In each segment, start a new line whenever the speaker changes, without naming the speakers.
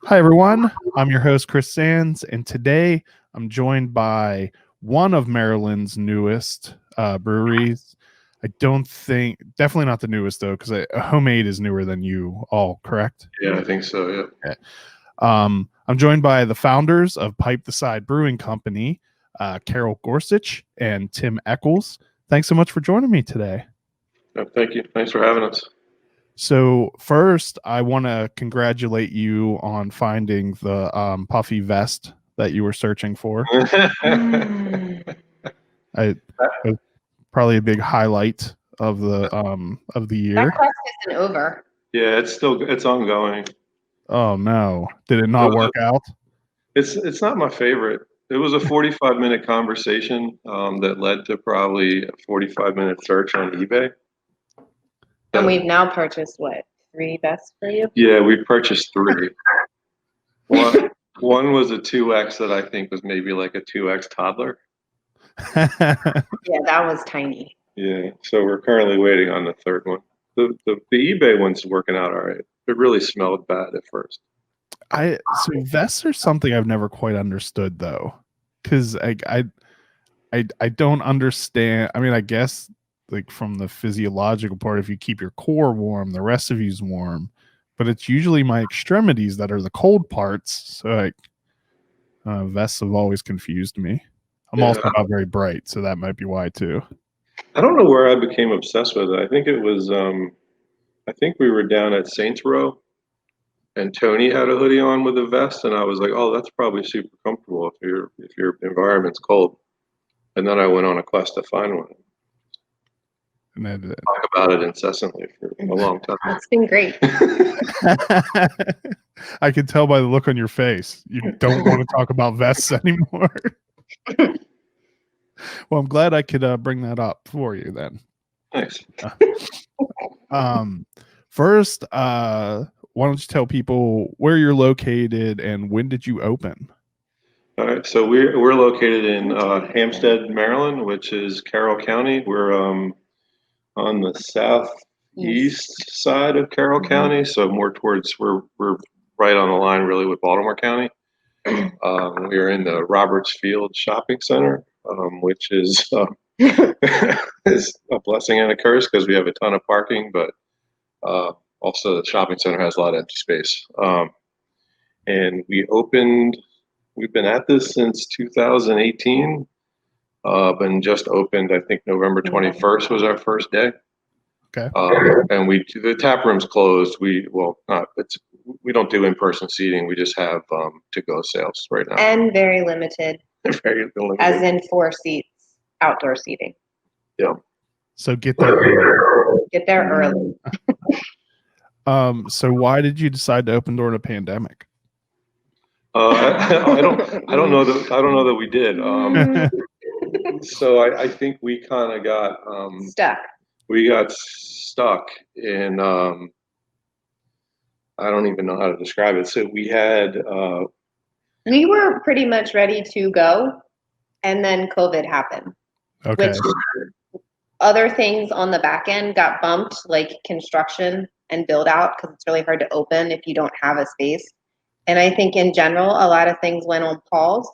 Hi, everyone. I'm your host, Chris Sands, and today I'm joined by one of Maryland's newest breweries. Definitely not the newest, though, because Homemade is newer than you all, correct?
Yeah, I think so, yeah.
Okay. I'm joined by the founders of Pipe the Side Brewing Company, Carol Gorsuch and Tim Eckels. Thanks so much for joining me today.
Thank you. Thanks for having us.
So first, I want to congratulate you on finding the puffy vest that you were searching for. It was probably a big highlight of the year.
That quest isn't over.
Yeah, it's ongoing.
Oh no! Did it not work out?
It's not my favorite. It was a 45-minute conversation that led to probably a 45-minute search on eBay.
And we've now purchased, what, 3 vests for you?
Yeah, we purchased 3. One was a 2X that I think was maybe like a 2X toddler.
Yeah, that was tiny.
Yeah, so we're currently waiting on the third one. The eBay one's working out all right. It really smelled bad at first.
So vests are something I've never quite understood, though, because I don't understand. I mean, I guess like from the physiological part, if you keep your core warm, the rest of you's warm, but it's usually my extremities that are the cold parts. So like vests have always confused me. I'm also not very bright, so that might be why too.
I don't know where I became obsessed with it. I think it was I think we were down at Saints Row and Tony had a hoodie on with a vest, and I was like, oh, that's probably super comfortable if your environment's cold. And then I went on a quest to find one.
And then
talk about it incessantly for a long time.
It's been great.
I can tell by the look on your face. You don't want to talk about vests anymore. Well, I'm glad I could bring that up for you then.
Nice.
First, why don't you tell people where you're located and when did you open?
All right, so we're located in Hampstead, Maryland, which is Carroll County. We're on the southeast side of Carroll County, so more towards we're right on the line really with Baltimore County. We are in the Roberts Field Shopping Center, which is is a blessing and a curse because we have a ton of parking, but also the shopping center has a lot of empty space. And we've been at this since 2018. Been just opened, I think November 21st was our first day.
Okay.
And the tap room's closed. We don't do in-person seating. We just have to-go sales right now.
And very limited.
Very limited.
As in 4 seats, outdoor seating.
Yeah.
So get there early.
Get there early.
So why did you decide to open during a pandemic?
I don't know that we did. So I think we kind of got
stuck.
We got stuck in I don't even know how to describe it. So we
were pretty much ready to go, and then COVID happened.
Okay.
Which other things on the back end got bumped, like construction and build out, because it's really hard to open if you don't have a space. And I think in general, a lot of things went on pause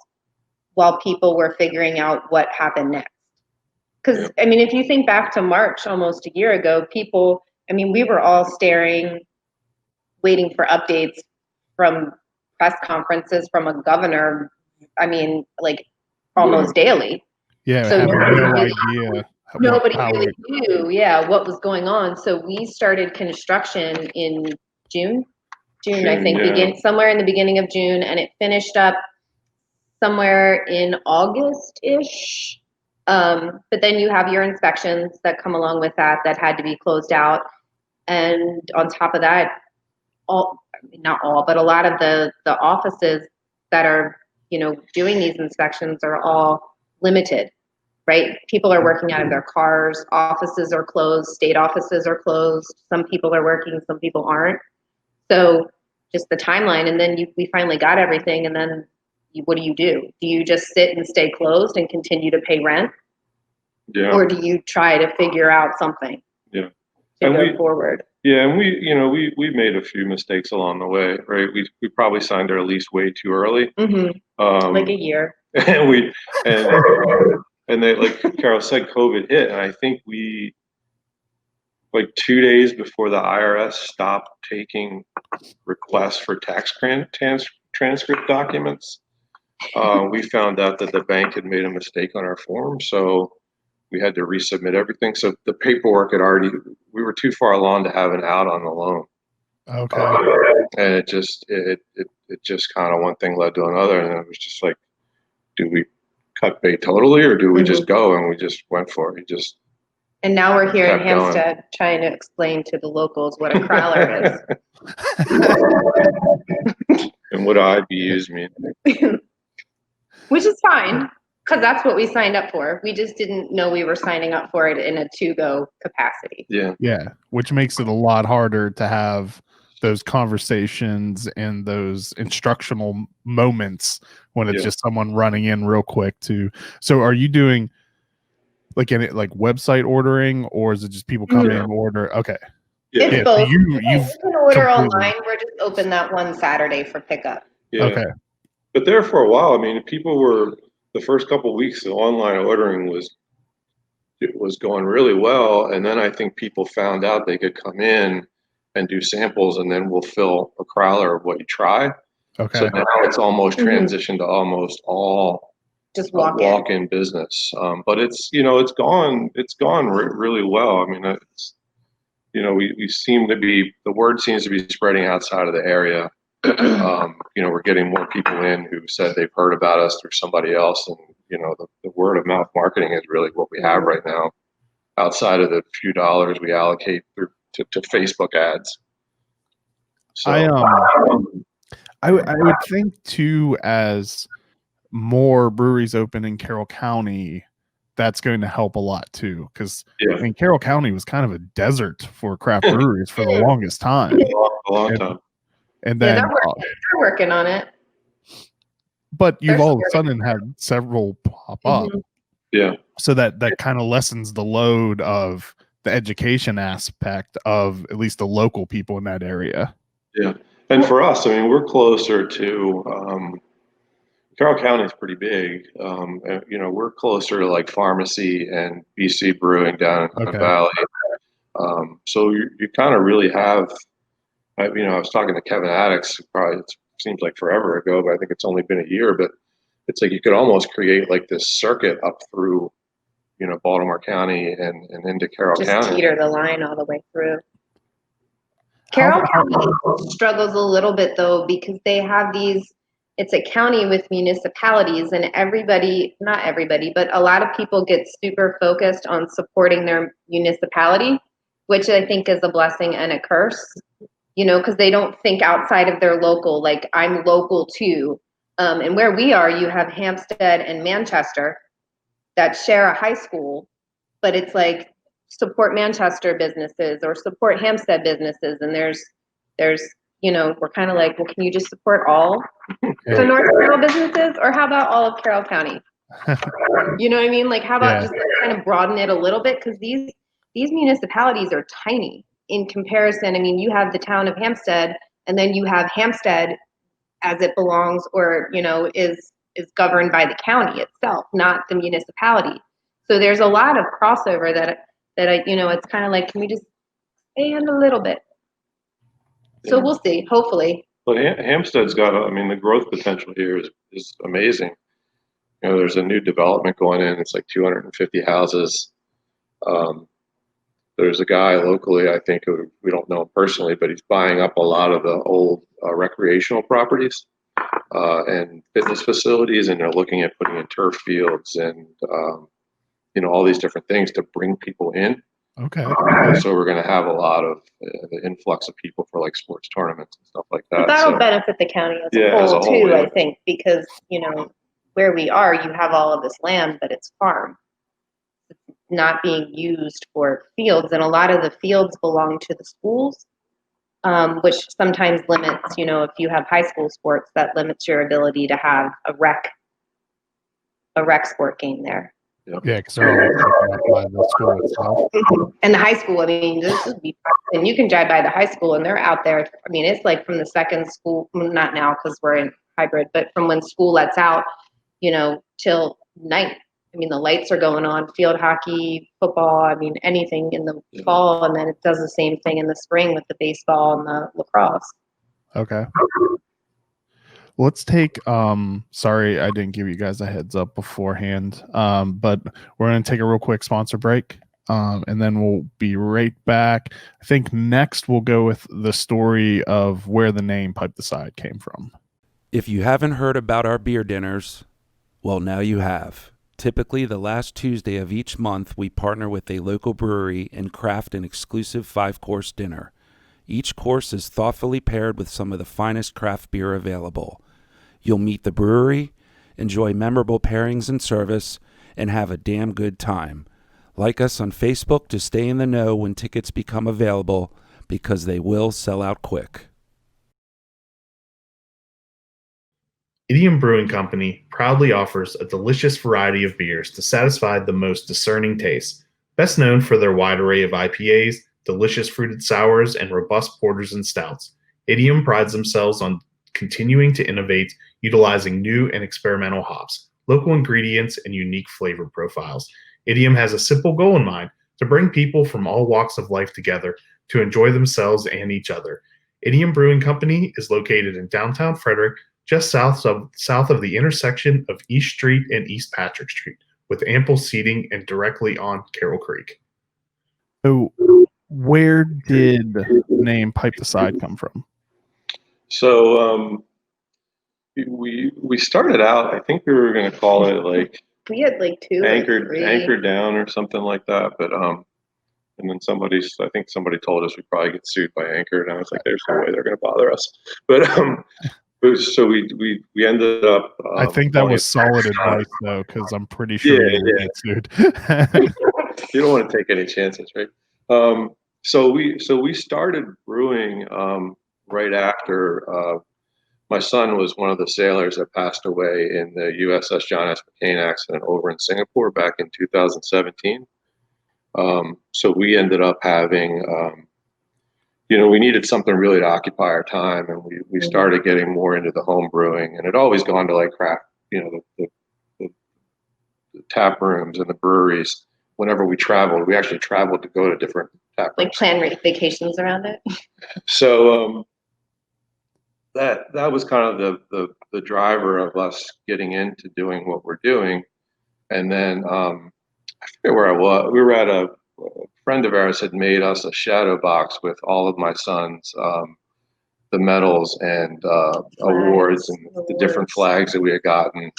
while people were figuring out what happened next. Because, I mean, if you think back to March, almost a year ago, we were all waiting for updates from press conferences from a governor, almost daily.
Yeah, so
nobody really knew, what was going on. So we started construction in June, I think, somewhere in the beginning of June, and it finished up somewhere in August-ish. But then you have your inspections that come along with that had to be closed out. And on top of that, not all, but a lot of the offices that are, doing these inspections are all limited, right? People are working out of their cars, offices are closed, state offices are closed. Some people are working, some people aren't. So just the timeline, and then we finally got everything, and then what do? Do you just sit and stay closed and continue to pay rent?
Yeah.
Or do you try to figure out something?
Yeah.
to go forward.
Yeah, and we made a few mistakes along the way, right? We probably signed our lease way too early.
Like a year.
And and they, like Carol said, COVID hit, and I think we, like 2 days before the IRS stopped taking requests for tax transcript documents, we found out that the bank had made a mistake on our form, so we had to resubmit everything. So the paperwork we were too far along to have an out on the loan.
Okay.
And it just kind of one thing led to another, and it was just like, do we cut bait totally, or do we just go? And we just went for it.
And now we're here in Hampstead trying to explain to the locals what a crowler
is. And what IBUs mean.
Which is fine, because that's what we signed up for. We just didn't know we were signing up for it in a to-go capacity.
Yeah.
Yeah, which makes it a lot harder to have those conversations and those instructional moments when it's just someone running in real quick to. So are you doing like website ordering, or is it just people come in order? Okay.
It's both. So you can order online. We're just open that one Saturday for pickup.
Yeah.
Okay.
But there for a while, I mean, the first couple of weeks of online ordering was going really well, and then I think people found out they could come in and do samples, and then we'll fill a crowler of what you try.
Okay.
So now it's almost transitioned to almost all
just
walk-in business. But it's gone really well. I mean, it's, we seem to be, the word seems to be spreading outside of the area. We're getting more people in who said they've heard about us through somebody else, and the word of mouth marketing is really what we have right now, outside of the few dollars we allocate to Facebook ads. So
I would think too, as more breweries open in Carroll County, that's going to help a lot too, because I mean, Carroll County was kind of a desert for craft breweries for the longest time.
A long time.
And then
they're working on it.
But you've all of a sudden had several pop up.
Yeah.
So that kind of lessens the load of the education aspect of at least the local people in that area.
Yeah. And for us, I mean, we're closer to Carroll County is pretty big. We're closer to like pharmacy and BC Brewing down in the valley. So you kind of really have, I was talking to Kevin Addix, probably it seems like forever ago, but I think it's only been a year, but it's like you could almost create like this circuit up through, Baltimore County and into Carroll County.
Just teeter the line all the way through. Carroll County struggles a little bit though, because they have it's a county with municipalities, and not everybody, but a lot of people get super focused on supporting their municipality, which I think is a blessing and a curse, because they don't think outside of their local, like I'm local too. And where we are, you have Hampstead and Manchester that share a high school, but it's like support Manchester businesses or support Hampstead businesses. And there's we're kind of like, well, can you just support all the North Carroll businesses, or how about all of Carroll County? You know what I mean? Like, how about just kind of broaden it a little bit? Because these municipalities are tiny in comparison. I mean, you have the town of Hampstead, and then you have Hampstead as it belongs, or is governed by the county itself, not the municipality. So there's a lot of crossover that it's kind of like, can we just expand a little bit? So we'll see, hopefully.
But Hampstead's got, the growth potential here is amazing. There's a new development going in. It's like 250 houses. There's a guy locally, I think, who we don't know him personally, but he's buying up a lot of the old recreational properties and fitness facilities, and they're looking at putting in turf fields and all these different things to bring people in.
Okay.
So we're going to have a lot of the influx of people for like sports tournaments and stuff like that.
That'll benefit the county as a whole too, I think, because where we are, you have all of this land, but it's farm. It's not being used for fields, and a lot of the fields belong to the schools, which sometimes limits, if you have high school sports, that limits your ability to have a rec sport game there.
Yep.
Yeah, because they're all taken up by the school itself.
And the high school, I mean, this would be, and you can drive by the high school and they're out there. I mean, it's like from the second school, not now because we're in hybrid, but from when school lets out, till night. I mean, the lights are going on, field hockey, football, I mean, anything in the fall. And then it does the same thing in the spring with the baseball and the lacrosse.
Okay. Let's take sorry I didn't give you guys a heads up beforehand, but we're going to take a real quick sponsor break, and then we'll be right back. I think next we'll go with the story of where the name Pipe the Side came from.
If you haven't heard about our beer dinners, well, now you have. Typically the last Tuesday of each month, we partner with a local brewery and craft an exclusive 5-course dinner. Each course is thoughtfully paired with some of the finest craft beer available. You'll meet the brewery, enjoy memorable pairings and service, and have a damn good time. Like us on Facebook to stay in the know when tickets become available, because they will sell out quick.
Idiom Brewing Company proudly offers a delicious variety of beers to satisfy the most discerning tastes. Best known for their wide array of IPAs, delicious fruited sours, and robust porters and stouts, Idiom prides themselves on continuing to innovate, utilizing new and experimental hops, local ingredients, and unique flavor profiles. Idiom has a simple goal in mind: to bring people from all walks of life together to enjoy themselves and each other. Idiom Brewing Company is located in downtown Frederick, just south of the intersection of East Street and East Patrick Street, with ample seating and directly on Carroll Creek.
So where did the name Pipe the Side come from?
So we started out, I think we were going to call it like
We had like two,
anchored down or something like that, but and then I think somebody told us we'd probably get sued by Anchor, and I was like, there's no way they're going to bother us. But so we ended up.
I think that was solid advice though, because I'm pretty sure you would get sued.
You don't want to take any chances, right? So we started brewing right after my son was one of the sailors that passed away in the USS John S. McCain accident over in Singapore back in 2017. So we ended up having, we needed something really to occupy our time, and we started getting more into the home brewing, and it always gone to like craft, the tap rooms and the breweries. Whenever we traveled, we actually traveled to go to different tap rooms.
Like plan vacations around it.
So that was kind of the driver of us getting into doing what we're doing. And then I forget where I was. We were at a friend of ours had made us a shadow box with all of my son's the medals and awards and the different flags that we had gotten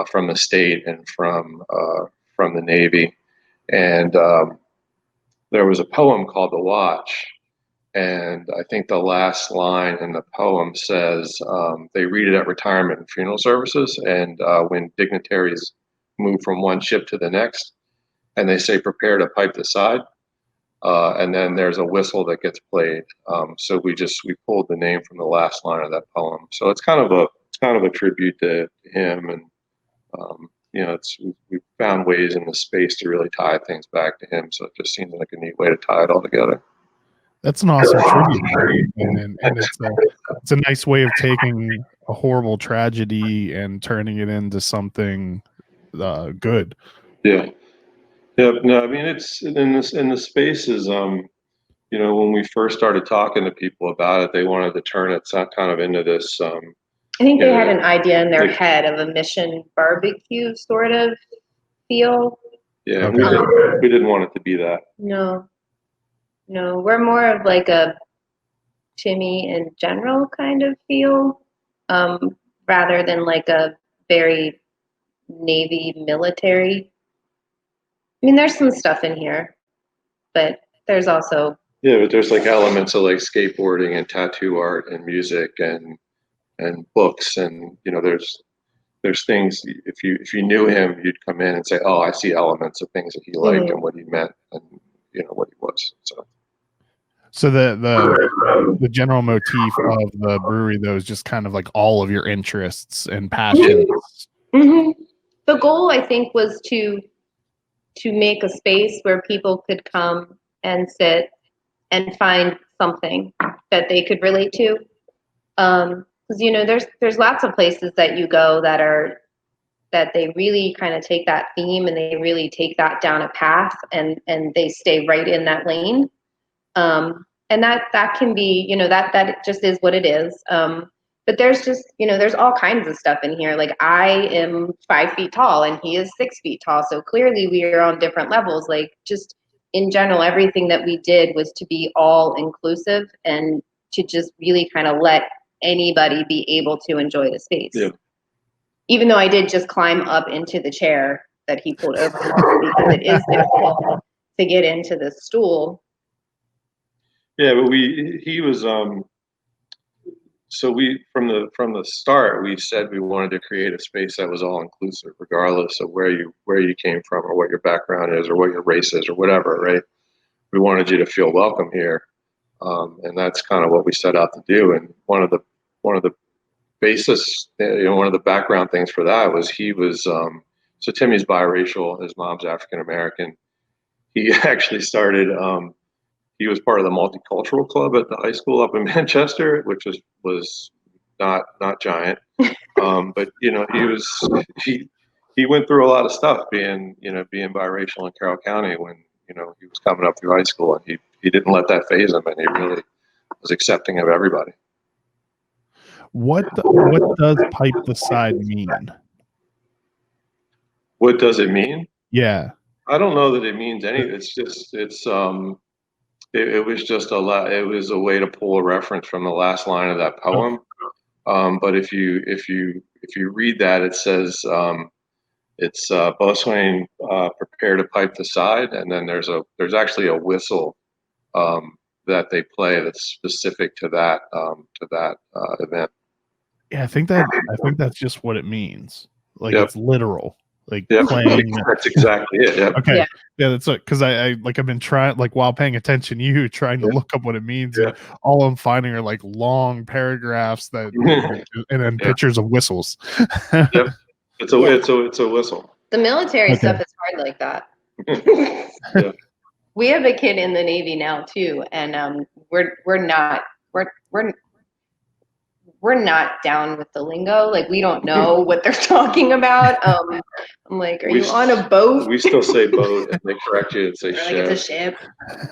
from the state and from the Navy. And there was a poem called The Watch. And I think the last line in the poem says they read it at retirement and funeral services, and when dignitaries move from one ship to the next, and they say, prepare to pipe the side. And then there's a whistle that gets played. So we pulled the name from the last line of that poem. So it's kind of a tribute to him. And, we found ways in the space to really tie things back to him. So it just seemed like a neat way to tie it all together.
That's an awesome tribute, and it's a nice way of taking a horrible tragedy and turning it into something good.
Yeah. No, I mean, it's in the spaces. When we first started talking to people about it, they wanted to turn it kind of into this.
I think they had an idea in their head of a mission barbecue sort of feel.
Yeah, we didn't want it to be that.
No, we're more of like a Timmy in general kind of feel, rather than like a very Navy military. I mean, there's some stuff in here, but there's also
but there's like elements of like skateboarding and tattoo art and music and books, and there's things. If you knew him, you'd come in and say, oh, I see elements of things that he liked and what he meant and what he was.
So the general motif of the brewery though is just kind of like all of your interests and passions.
Mm-hmm. The goal, I think, was to to make a space where people could come and sit and find something that they could relate to. Because there's lots of places that you go that they really kind of take that theme and they really take that down a path and they stay right in that lane. And that can be, that just is what it is. But there's just, there's all kinds of stuff in here. Like I am 5 feet tall and he is 6 feet tall. So clearly we are on different levels. Like just in general, everything that we did was to be all inclusive and to just really kind of let anybody be able to enjoy the space.
Yeah.
Even though I did just climb up into the chair that he pulled over because it is difficult to get into the stool.
Yeah, but he was so from the start we said we wanted to create a space that was all inclusive, regardless of where you came from or what your background is or what your race is or whatever, right? We wanted you to feel welcome here, and that's kind of what we set out to do. And one of the basis, one of the background things for that was he was so Timmy's biracial, his mom's African American. He actually started. He was part of the multicultural club at the high school up in Manchester, which was not giant, but he went through a lot of stuff being biracial in Carroll County when he was coming up through high school, and he didn't let that faze him, and he really was accepting of everybody.
What does pipe the side mean?
What does it mean?
Yeah,
I don't know that it means anything. It was just it was a way to pull a reference from the last line of that poem. But if you read that, it says it's boatswain prepare to pipe the side, and then there's actually a whistle that they play that's specific to that event.
Yeah, I think that's just what it means. Like
Yep.
It's literal. Like
Yep.
playing.
That's exactly it. Yep.
Okay. Yeah, that's it. Because I've been trying, like while paying attention to you, trying to look up what it means.
Yeah.
And all I'm finding are like long paragraphs that and then pictures of whistles.
Yep. It's a whistle.
The military stuff is hard like that.
Yeah.
We have a kid in the Navy now too, and we're not down with the lingo. Like we don't know what they're talking about. I'm like, are you on a boat?
We still say boat, and they correct you and say
like
ship.
it's a ship.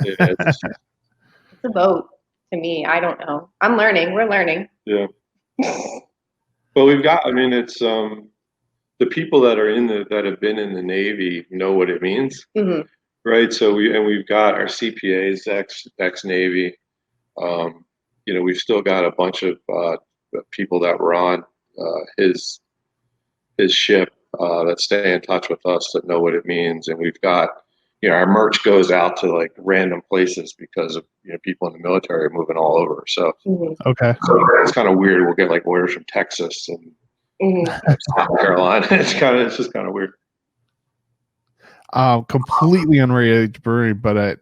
Yeah,
it's a boat to me. I don't know. I'm learning. We're learning.
Yeah. Well, we've got. I mean, it's the people that are that have been in the Navy know what it means, right? So we've got our CPAs ex Navy. We've still got a bunch of people that were on his ship that stay in touch with us that know what it means, and we've got our merch goes out to like random places because of people in the military are moving all over. So
okay,
so it's kind of weird. We'll get like orders from Texas and South Carolina. It's just kind of weird.
Completely unrelated to brewery, but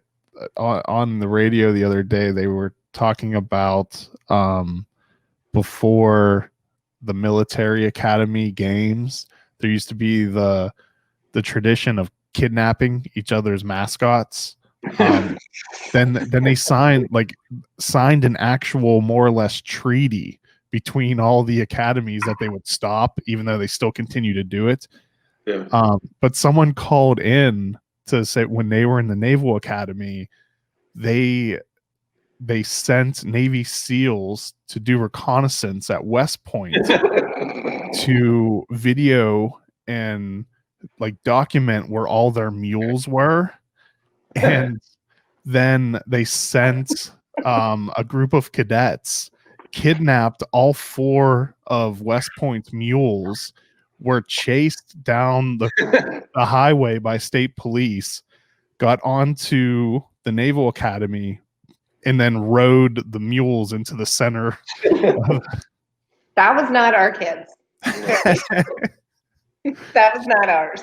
on the radio the other day they were talking about before the military academy games, there used to be the tradition of kidnapping each other's mascots. Then they signed an actual more or less treaty between all the academies that they would stop, even though they still continue to do it.
Yeah.
But someone called in to say when they were in the Naval Academy, they sent Navy SEALs to do reconnaissance at West Point to video and like document where all their mules were. And then they sent a group of cadets, kidnapped all 4 of West Point's mules, were chased down the highway by state police, got onto the Naval Academy, and then rode the mules into the center.
That was not our kids. That was not ours.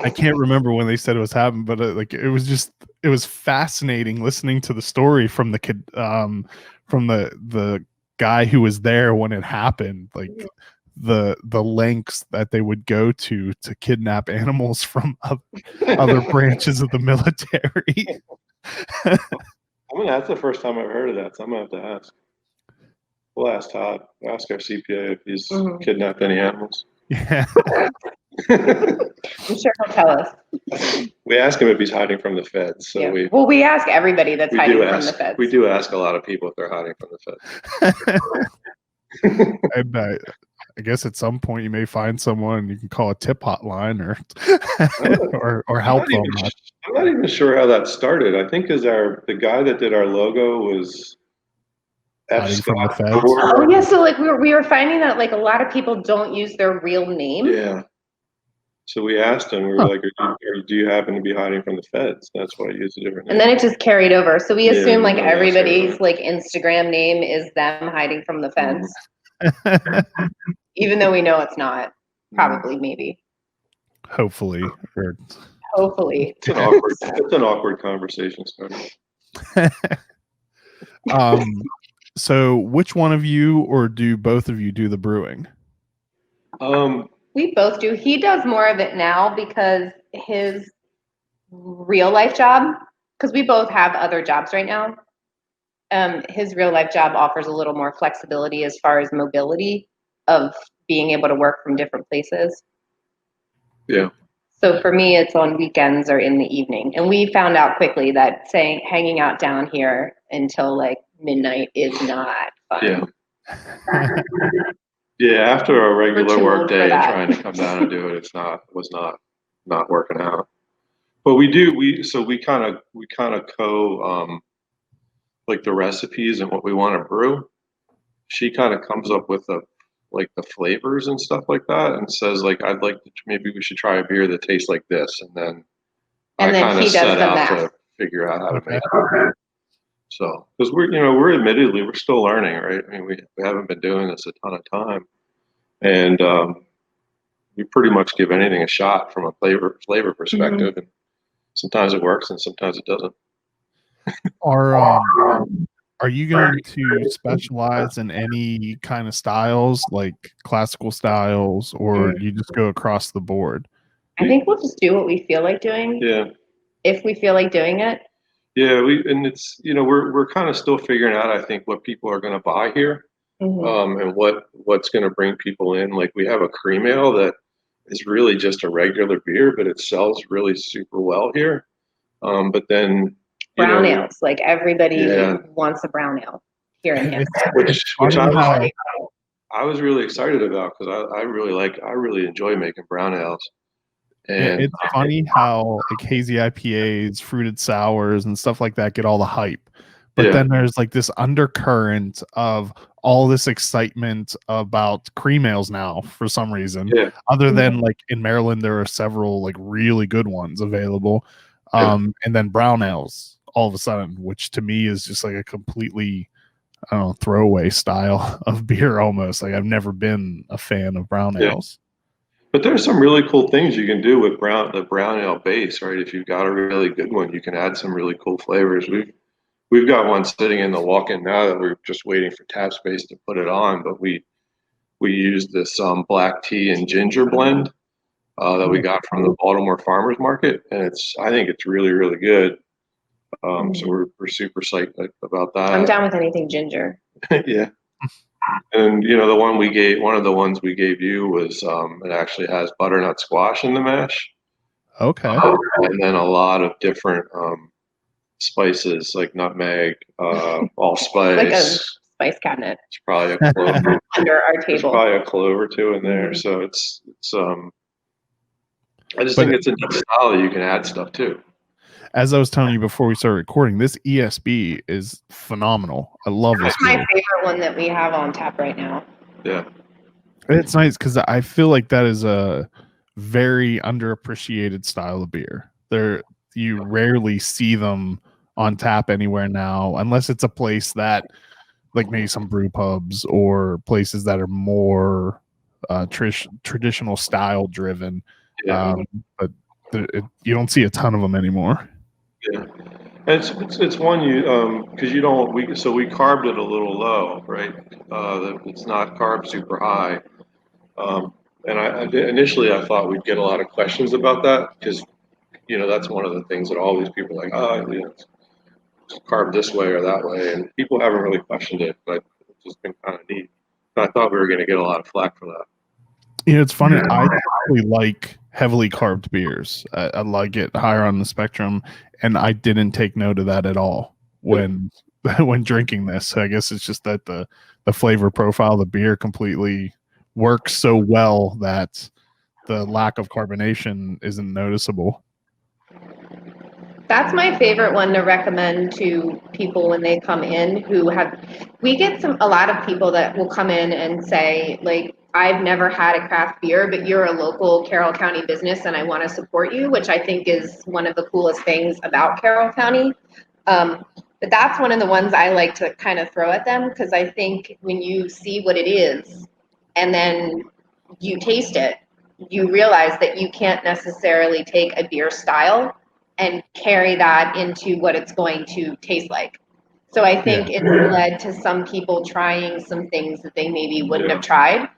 I can't remember when they said it was happening, but it was fascinating listening to the story from the kid, from the guy who was there when it happened. Like the lengths that they would go to kidnap animals from other branches of the military.
I mean, that's the first time I've heard of that, so I'm gonna have to ask. We'll ask Todd. Ask our CPA if he's kidnapped any animals.
Yeah.
I'm sure he'll tell us.
We ask him if he's hiding from the feds. So
we ask everybody that's hiding from the feds.
We do ask a lot of people if they're hiding from the feds.
And I guess at some point you may find someone you can call a tip hotline or help them.
I'm not even sure how that started. I think the guy that did our logo was
hiding from the feds.
Oh yeah, so like we were finding that like a lot of people don't use their real name.
Yeah. So we asked him, we were like, do you happen to be hiding from the feds? That's why I use a different name.
And then it just carried over. So we assume like everybody's like Instagram name is them hiding from the feds. Even though we know it's not. Probably, maybe.
Hopefully.
Hopefully.
It's an awkward conversation starter.
So which one of you or do both of you do the brewing?
We both do. He does more of it now because his real life job, because we both have other jobs right now. His real life job offers a little more flexibility as far as mobility of being able to work from different places.
Yeah.
So for me, it's on weekends or in the evening. And we found out quickly that hanging out down here until like midnight is not fun.
Yeah. Yeah, after a regular work day, trying to come down and do it, was not working out. But we kind of like the recipes and what we want to brew. She kind of comes up with the flavors and stuff like that, and says like, maybe we should try a beer that tastes like this, and then I kind of set out to figure out how to make it. So, because we're still learning, right? I mean, we haven't been doing this a ton of time, and we pretty much give anything a shot from a flavor perspective, and sometimes it works and sometimes it doesn't.
Are you going to specialize in any kind of styles, like classical styles, or do you just go across the board?
I think we'll just do what we feel like doing.
Yeah.
If we feel like doing it.
Yeah, it's we're kind of still figuring out, I think, what people are going to buy here, and what's going to bring people in. Like we have a cream ale that is really just a regular beer, but it sells really super well here. But then
brown ales, like everybody wants a brown ale here in Hampton.
Which I was really excited about because I really enjoy making brown ales. And
it's funny how like hazy IPAs, fruited sours, and stuff like that get all the hype, but then there's like this undercurrent of all this excitement about cream ales now for some reason. Other than like in Maryland, there are several like really good ones available, and then brown ales all of a sudden, which to me is just like a completely throwaway style of beer almost. Like I've never been a fan of brown ales.
But there's some really cool things you can do with the brown ale base, right? If you've got a really good one, you can add some really cool flavors. We've got one sitting in the walk-in now that we're just waiting for tap space to put it on. But we use this black tea and ginger blend that we got from the Baltimore Farmers Market, and I think it's really, really good. So we're super psyched about that.
I'm down with anything ginger.
Yeah. And one of the ones we gave you was it actually has butternut squash in the mash.
Okay.
And then a lot of different spices like nutmeg, allspice.
Like a spice cabinet.
It's probably a clove
under our table.
There's probably a clove or two in there. So it's I just think it's a neat style that you can add stuff to.
As I was telling you before we started recording, this ESB is phenomenal. I love this.
It's my favorite one that we have on tap right now.
Yeah.
It's nice because I feel like that is a very underappreciated style of beer. You rarely see them on tap anywhere now, unless it's a place that, like maybe some brew pubs or places that are more traditional style driven.
Yeah.
But you don't see a ton of them anymore.
Yeah, it's one because we carved it a little low, right? It's not carved super high, And initially I thought we'd get a lot of questions about that because, that's one of the things that all these people are like, it's carved this way or that way. And people haven't really questioned it, but it's just been kind of neat. I thought we were going to get a lot of flack for that.
It's funny. I actually like heavily carved beers. I like it higher on the spectrum, and I didn't take note of that at all when drinking this. So I guess it's just that the flavor profile of the beer completely works so well that the lack of carbonation isn't noticeable.
That's my favorite one to recommend to people when they come in we get a lot of people that will come in and say, like, I've never had a craft beer, but you're a local Carroll County business and I want to support you, which I think is one of the coolest things about Carroll County. But that's one of the ones I like to kind of throw at them, because I think when you see what it is and then you taste it, you realize that you can't necessarily take a beer style and carry that into what it's going to taste like. So I think it's led to some people trying some things that they maybe wouldn't have tried,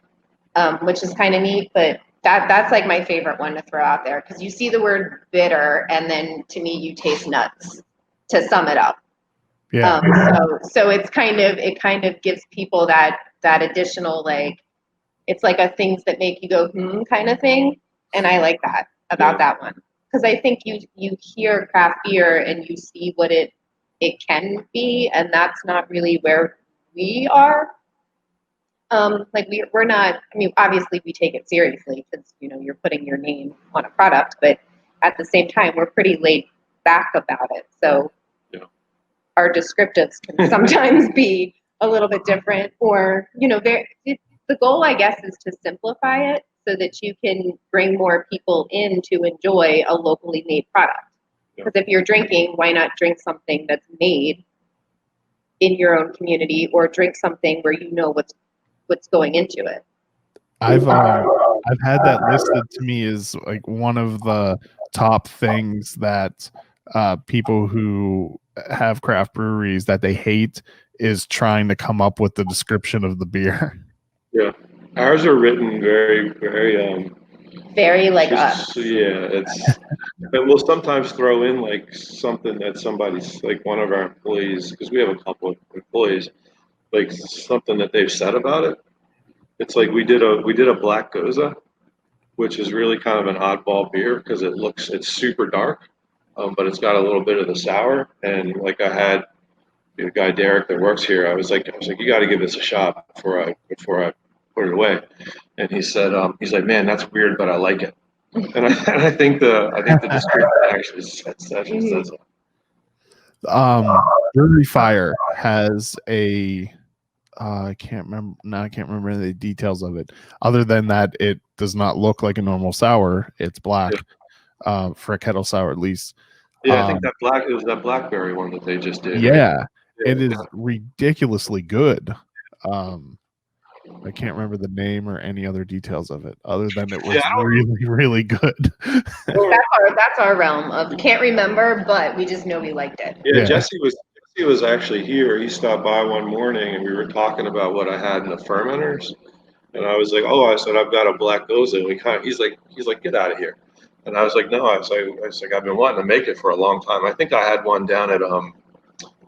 which is kind of neat. But that's like my favorite one to throw out there, because you see the word bitter and then to me you taste nuts, to sum it up.
Yeah.
So it kind of gives people that additional, like, it's like a things that make you go kind of thing, and I like that about that one. Because I think you hear craft beer and you see what it can be, and that's not really where we are. Like we're not. I mean, obviously we take it seriously because you're putting your name on a product, but at the same time we're pretty laid back about it. So our descriptives can sometimes be a little bit different, or the goal, I guess, is to simplify it so that you can bring more people in to enjoy a locally made product. Because if you're drinking, why not drink something that's made in your own community, or drink something where you know what's going into it?
I've had that listed to me as like one of the top things that people who have craft breweries that they hate is trying to come up with the description of the beer.
Yeah, ours are written very, very
very like us.
Yeah, but we'll sometimes throw in like something that somebody's, like one of our employees, because we have a couple of employees, like something that they've said about it. It's like we did a black goza, which is really kind of an oddball beer because it's super dark, but it's got a little bit of the sour. And like I had the guy Derek that works here, I was like, you got to give this a shot before I put it away. And he said, he's like, man, that's weird, but I like it. And I think the description actually says that.
Brewery Fire has a I can't remember the details of it. Other than that, it does not look like a normal sour. It's black, for a kettle sour at least.
Yeah, I think it was that blackberry one that they just did.
Yeah, right? It is ridiculously good. I can't remember the name or any other details of it, other than it was really, really good.
That's our realm of can't remember, but we just know we liked it.
Yeah, Jesse was actually here. He stopped by one morning and we were talking about what I had in the fermenters. And I was like, I said, I've got a black goza. And he's like, get out of here. And I was like, no, I was like, I've been wanting to make it for a long time. I think I had one down at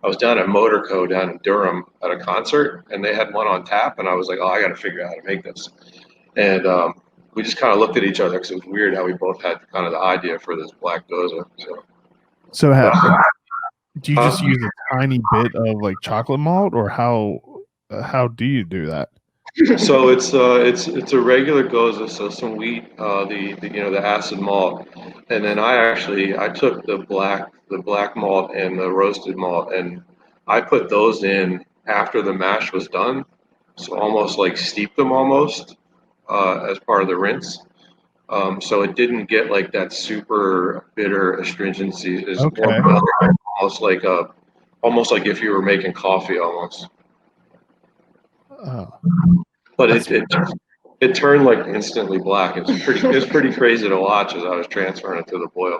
I was down at Motorco down in Durham at a concert, and they had one on tap, and I was like, I got to figure out how to make this. And we just kind of looked at each other because it was weird how we both had kind of the idea for this black goza.
So do you just use a tiny bit of like chocolate malt, or how do you do that?
So it's a regular goza, so some wheat, the acid malt, and then I took the black malt and the roasted malt, and I put those in after the mash was done, so almost like steep them almost as part of the rinse. So it didn't get like that super bitter astringency. It's more almost like if you were making coffee almost. But it turned like instantly black. It's pretty crazy to watch as I was transferring it to the boil.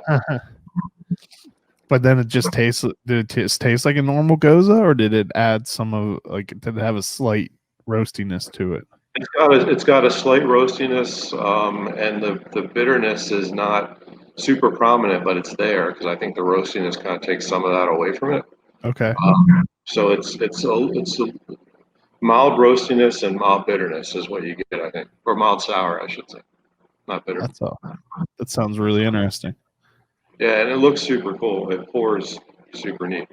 But then it just tastes. Did it taste like a normal goza, or did it add did it have a slight roastiness to it?
It's got a slight roastiness, and the bitterness is not super prominent, but it's there because I think the roastiness kind of takes some of that away from it.
Okay.
So it's a mild roastiness and mild bitterness is what you get, I think, or mild sour, I should say, not bitter.
That's all. That sounds really interesting.
Yeah, and it looks super cool. It pours super neat.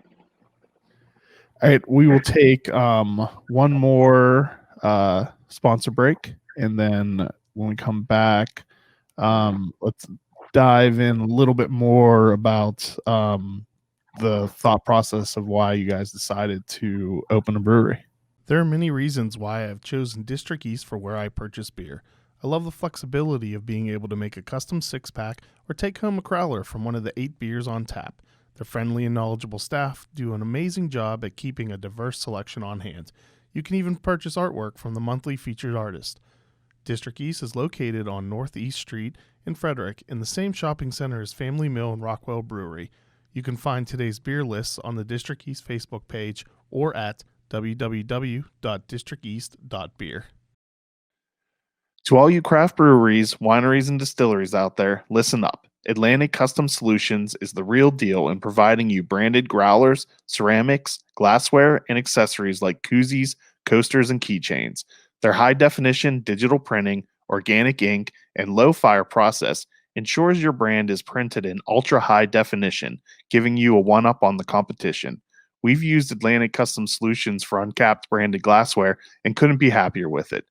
All right, we will take one more sponsor break, and then when we come back, let's dive in a little bit more about the thought process of why you guys decided to open a brewery. There are many reasons why I've chosen District East for where I purchase beer. I love the flexibility of being able to make a custom six-pack or take home a crowler from one of the 8 beers on tap. Their friendly and knowledgeable staff do an amazing job at keeping a diverse selection on hand. You can even purchase artwork from the monthly featured artist. District East is located on Northeast Street in Frederick in the same shopping center as Family Mill and Rockwell Brewery. You can find today's beer lists on the District East Facebook page or at www.districteast.beer. To all you craft breweries, wineries, and distilleries out there, listen up. Atlantic Custom Solutions is the real deal in providing you branded growlers, ceramics, glassware, and accessories like koozies, coasters, and keychains. Their high-definition digital printing, organic ink, and low-fire process ensures your brand is printed in ultra-high definition, giving you a one-up on the competition. We've used Atlantic Custom Solutions for uncapped branded glassware and couldn't be happier with it.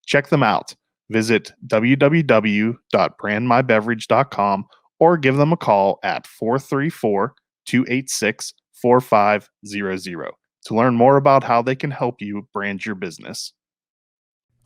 Check them out. Visit www.brandmybeverage.com or give them a call at 434-286-4500 to learn more about how they can help you brand your business.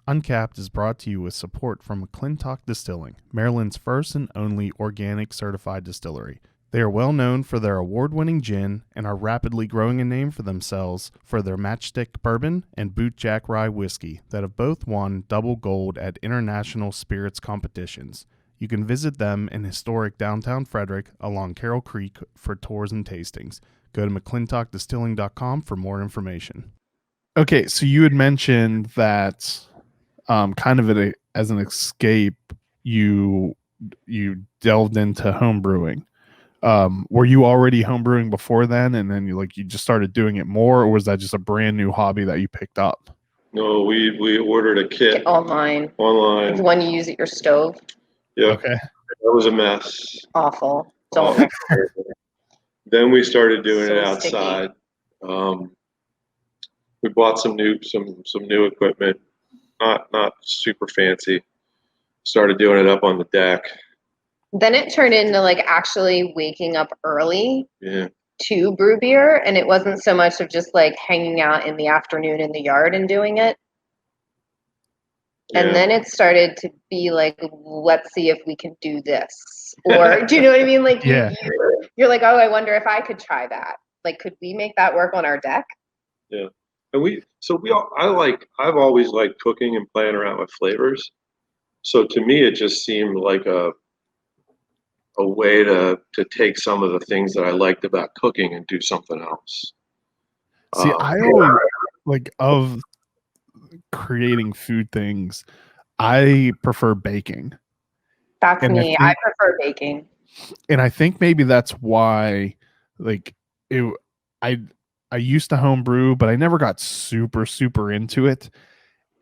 Uncapped is brought to you with support from Mcclintock Distilling, Maryland's first and only organic certified distillery. They are well known for their award-winning gin and are rapidly growing a name for themselves for their Matchstick Bourbon and Bootjack Rye Whiskey that have both won double gold at international spirits competitions. You can visit them in historic downtown Frederick along Carroll Creek for tours and tastings. Go to mcclintockdistilling.com for more information. Okay, so you had mentioned that kind of as an escape, you delved into home brewing. Were you already homebrewing before then, and then you just started doing it more, or was that just a brand new hobby that you picked up?
No, we ordered a kit
Online.
online.
The one you use at your stove.
Yeah,
Okay.
that was a mess.
Awful. Don't.
Then we started doing
So
it outside. We bought some new equipment, not super fancy. Started doing it up on the deck.
Then it turned into actually waking up early
Yeah.
to brew beer, and it wasn't so much of just hanging out in the afternoon in the yard and doing it. And then it started to be let's see if we can do this. Or do you know what I mean?
Yeah.
You're like, oh, I wonder if I could try that. Could we make that work on our deck?
Yeah. And I've always liked cooking and playing around with flavors. So to me, it just seemed like a way to take some of the things that I liked about cooking and do something else.
See, I always of creating food things, I prefer baking.
That's me. I prefer baking.
And I think maybe that's why I used to homebrew, but I never got super into it.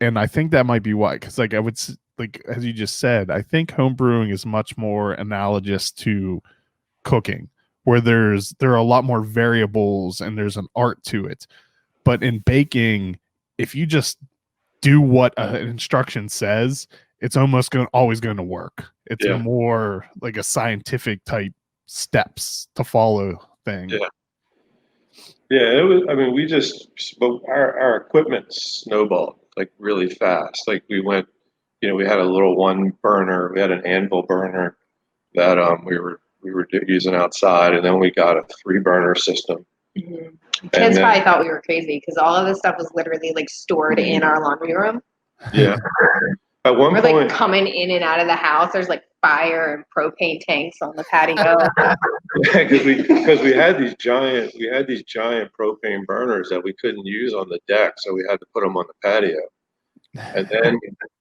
And I think that might be why, because I would as you just said, I think homebrewing is much more analogous to cooking, where there are a lot more variables and there's an art to it. But in baking, if you just do what an instruction says, it's almost always going to work. It's more like a scientific type steps to follow thing.
Yeah, it was. I mean, but our equipment snowballed really fast. We went, we had a little one burner. We had an anvil burner that we were using outside, and then we got a 3-burner system.
Mm-hmm. Kids probably thought we were crazy because all of this stuff was literally stored in our laundry room.
Yeah. At one point,
we're coming in and out of the house. There's fire and propane tanks on the patio.
because we had these giant propane burners that we couldn't use on the deck, so we had to put them on the patio. And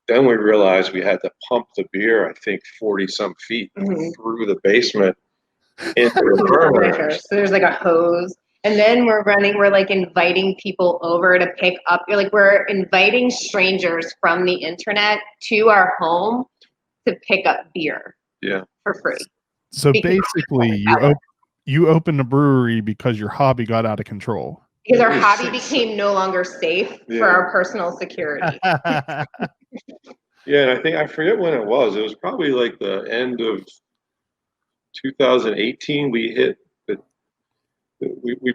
then we realized we had to pump the beer, I think 40 some feet through the basement into the fermenter.
So there's like a hose. And then we're like inviting people over to pick up. We're inviting strangers from the internet to our home to pick up beer.
Yeah.
For free.
So basically, you opened a brewery because your hobby got out of control.
Because our hobby became no longer safe for our personal security.
Yeah, and I forget when it was. It was probably like the end of 2018. We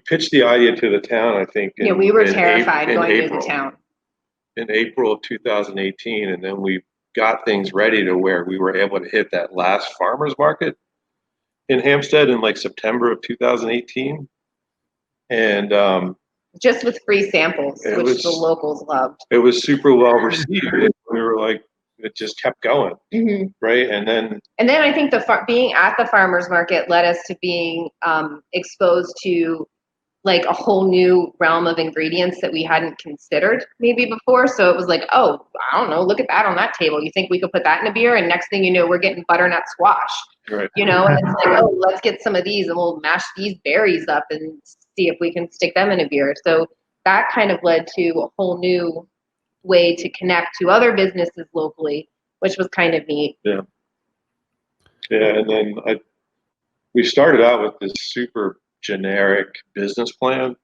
pitched the idea to the town, I think.
We were terrified going to the town.
In April of 2018, and then we got things ready to where we were able to hit that last farmers market in Hampstead in like September of 2018. And
just with free samples, which the locals loved.
It was super well received. We were like, it just kept going, right? And then I think
being at the farmers market led us to being exposed to like a whole new realm of ingredients that we hadn't considered maybe before. So it was like, oh, I don't know, look at that on that table. You think we could put that in a beer? And next thing you know, we're getting butternut squash.
Right.
And it's like, oh, let's get some of these and we'll mash these berries up and see if we can stick them in a beer. So that kind of led to a whole new way to connect to other businesses locally, which was kind of neat.
Yeah. Yeah, and then we started out with this super generic business plan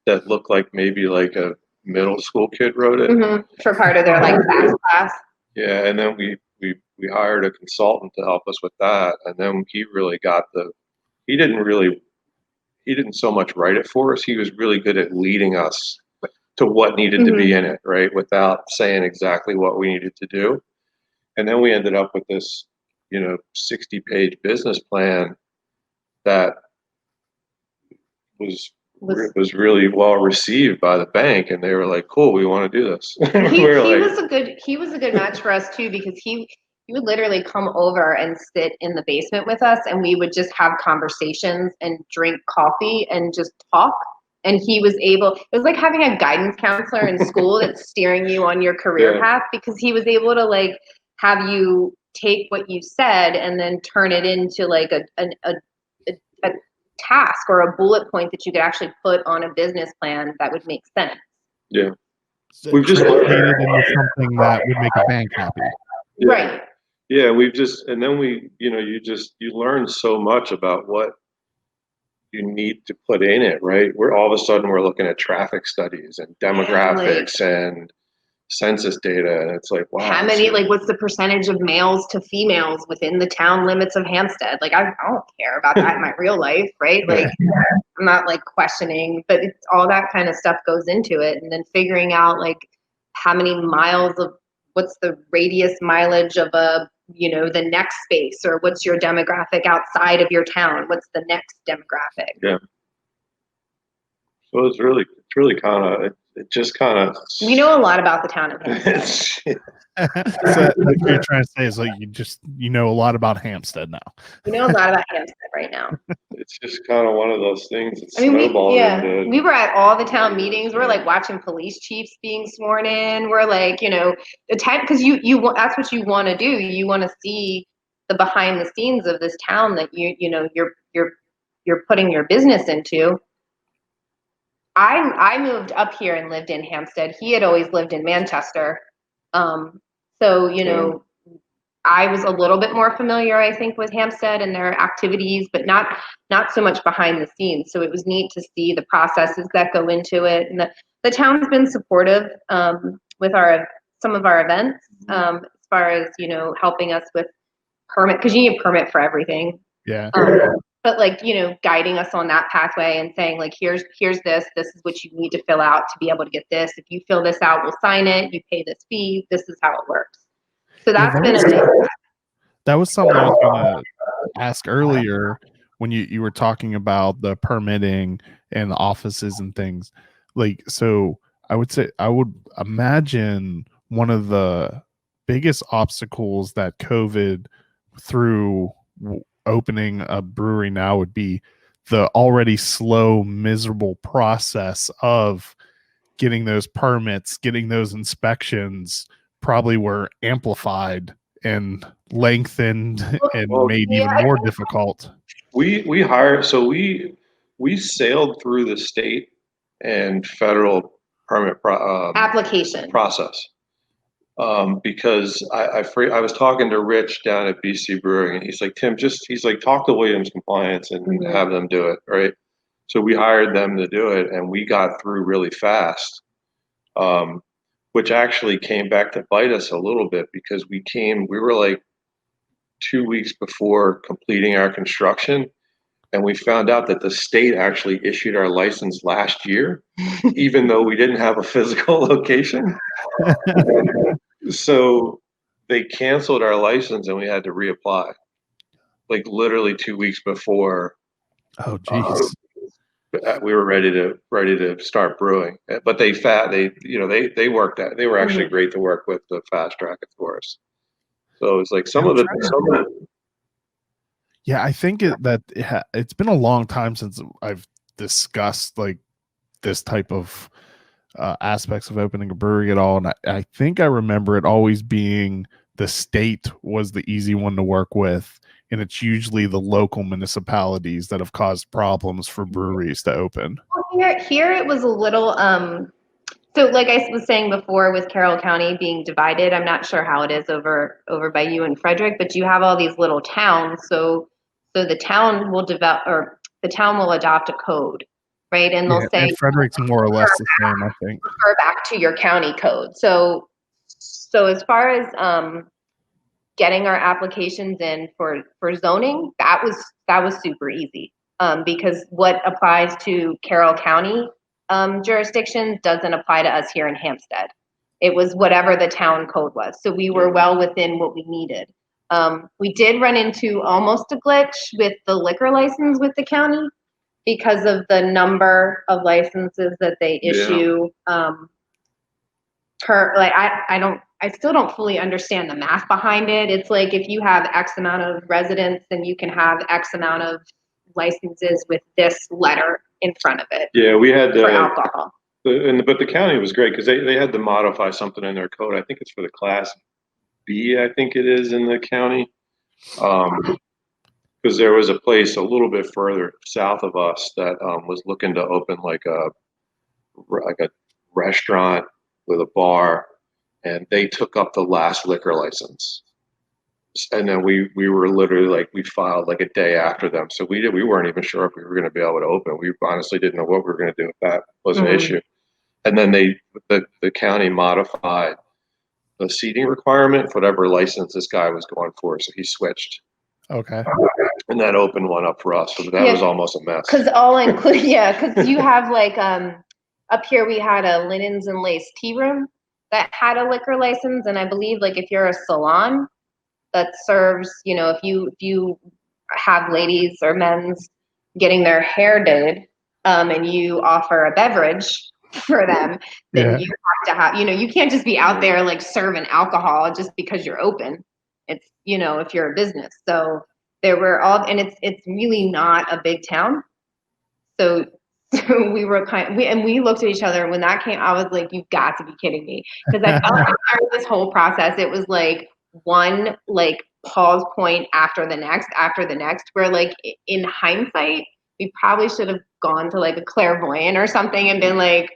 that looked like maybe like a middle school kid wrote it
for part of their like class.
Yeah, and then we hired a consultant to help us with that, and then he really got he didn't so much write it for us. He was really good at leading us to what needed to be in it, right, without saying exactly what we needed to do. And then we ended up with this 60-page business plan that was really well received by the bank, and they were like, "Cool, we want to do this."
He was a good match for us too, because he would literally come over and sit in the basement with us, and we would just have conversations and drink coffee and just talk. And he was able. It was like having a guidance counselor in school that's steering you on your career path, because he was able to like have you take what you said and then turn it into like a task or a bullet point that you could actually put on a business plan that would make sense.
Yeah.
So we've just made it into something that would make a bank happy.
Yeah.
Right.
Yeah, and then you learn so much about what you need to put in it, right? All of a sudden we're looking at traffic studies and demographics and census data, and it's like, wow,
how many, like, what's the percentage of males to females within the town limits of Hampstead? Like, I don't care about that in my real life, right? Like, I'm not like questioning, but it's all that kind of stuff goes into it, and then figuring out like how many miles of what's the radius mileage of the next space, or what's your demographic outside of your town? What's the next demographic?
Yeah. So it's really kind of. It just kind of.
We know a lot about the town of Hampstead.
So what you're trying to say is like you know a lot about Hampstead now.
We know a lot about Hampstead right now.
It's just kind of one of those things that snowballed.
We were at all the town meetings. We're like watching police chiefs being sworn in. We're like, the type, because you that's what you want to do. You want to see the behind the scenes of this town that you're putting your business into. I moved up here and lived in Hampstead. He had always lived in Manchester. So, I was a little bit more familiar, I think, with Hampstead and their activities, but not so much behind the scenes. So it was neat to see the processes that go into it. And the town's been supportive with some of our events, as far as, helping us with permit, because you need a permit for everything.
Yeah.
But like, guiding us on that pathway and saying like, here's this is what you need to fill out to be able to get this. If you fill this out, we'll sign it. You pay this fee. This is how it works. So that's been
that was something I was going to ask earlier when you were talking about the permitting and the offices and things. Like, so I would imagine one of the biggest obstacles that COVID threw opening a brewery now would be the already slow, miserable process of getting those permits, getting those inspections probably were amplified and lengthened and made even more difficult.
We hired, so we sailed through the state and federal permit
Application.
process. Because I was talking to Rich down at BC Brewing, and he's like, Tim, he's like, talk to Williams Compliance and have them do it, right? So we hired them to do it, and we got through really fast, which actually came back to bite us a little bit because we were like 2 weeks before completing our construction, and we found out that the state actually issued our license last year, even though we didn't have a physical location. So they canceled our license and we had to reapply, like literally 2 weeks before.
Oh, geez.
We were ready to start brewing, but they worked that. They were actually great to work with to fast track it for us. So it's like some of it.
Yeah, I think it's been a long time since I've discussed like this type of aspects of opening a brewery at all, and I think I remember it always being the state was the easy one to work with, and it's usually the local municipalities that have caused problems for breweries to open.
Here it was a little so like I was saying before with Carroll County being divided, I'm not sure how it is over by you in Frederick, but you have all these little towns, so the town will develop, or the town will adopt a code, right? And they'll say
Frederick's more or less the same, I think.
Refer back to your county code. So as far as getting our applications in for zoning, that was super easy, because what applies to Carroll County jurisdiction doesn't apply to us here in Hampstead. It was whatever the town code was. So we were well within what we needed. We did run into almost a glitch with the liquor license with the county because of the number of licenses that they issue. I still don't fully understand the math behind it. It's like if you have X amount of residents, then you can have X amount of licenses with this letter in front of it.
Yeah, we had
for alcohol.
But the county was great because they had to modify something in their code. I think it's for the Class B, I think it is in the county. Because there was a place a little bit further south of us that was looking to open like a restaurant with a bar, and they took up the last liquor license. And then we were literally like, we filed like a day after them. So we weren't even sure if we were going to be able to open. We honestly didn't know what we were going to do if that was an issue. And then the county modified the seating requirement for whatever license this guy was going for. So he switched.
Okay.
And that opened one up for us. So that was almost a mess.
Because because you have like up here we had a linens and lace tea room that had a liquor license, and I believe like if you're a salon that serves, if you have ladies or men's getting their hair did, and you offer a beverage for them, then you have to have, you can't just be out there like serving alcohol just because you're open. It's, if you're a business. So there were and it's really not a big town. So we were we looked at each other, and when that came, I was like, you've got to be kidding me. Because I felt like during this whole process, it was like one like pause point after the next, where like in hindsight, we probably should have gone to like a clairvoyant or something and been like,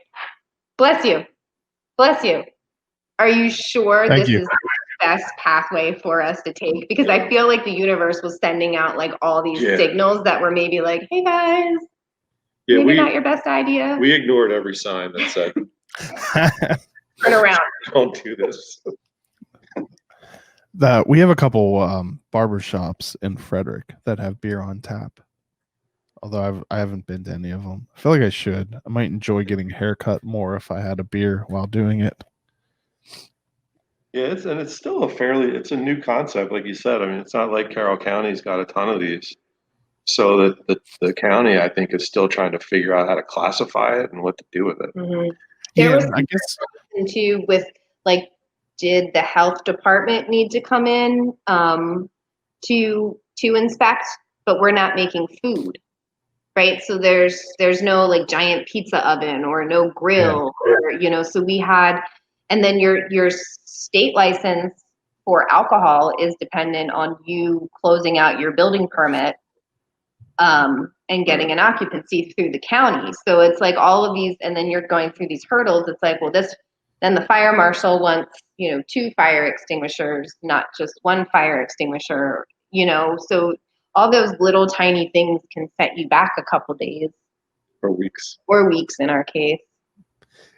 bless you. Are you sure this is the best pathway for us to take? Because I feel like the universe was sending out like all these signals that were maybe like, hey guys, maybe not your best idea.
We ignored every sign that said,
turn around.
Don't do this.
We have a couple barber shops in Frederick that have beer on tap. Although I haven't been to any of them. I feel like I should. I might enjoy getting a haircut more if I had a beer while doing it.
Yeah, it's still it's a new concept, like you said. I mean, it's not like Carroll County's got a ton of these. So that the county, I think, is still trying to figure out how to classify it and what to do with it.
There was I guess too with like, did the health department need to come in to inspect? But we're not making food. right? So there's no like giant pizza oven or no grill, or, you know, so we had, and then your state license for alcohol is dependent on you closing out your building permit and getting an occupancy through the county. So it's like all of these, and then you're going through these hurdles. It's like, well, then the fire marshal wants, you know, 2 fire extinguishers, not just 1 fire extinguisher, you know, so all those little tiny things can set you back a couple days.
Or weeks.
Or weeks in our case.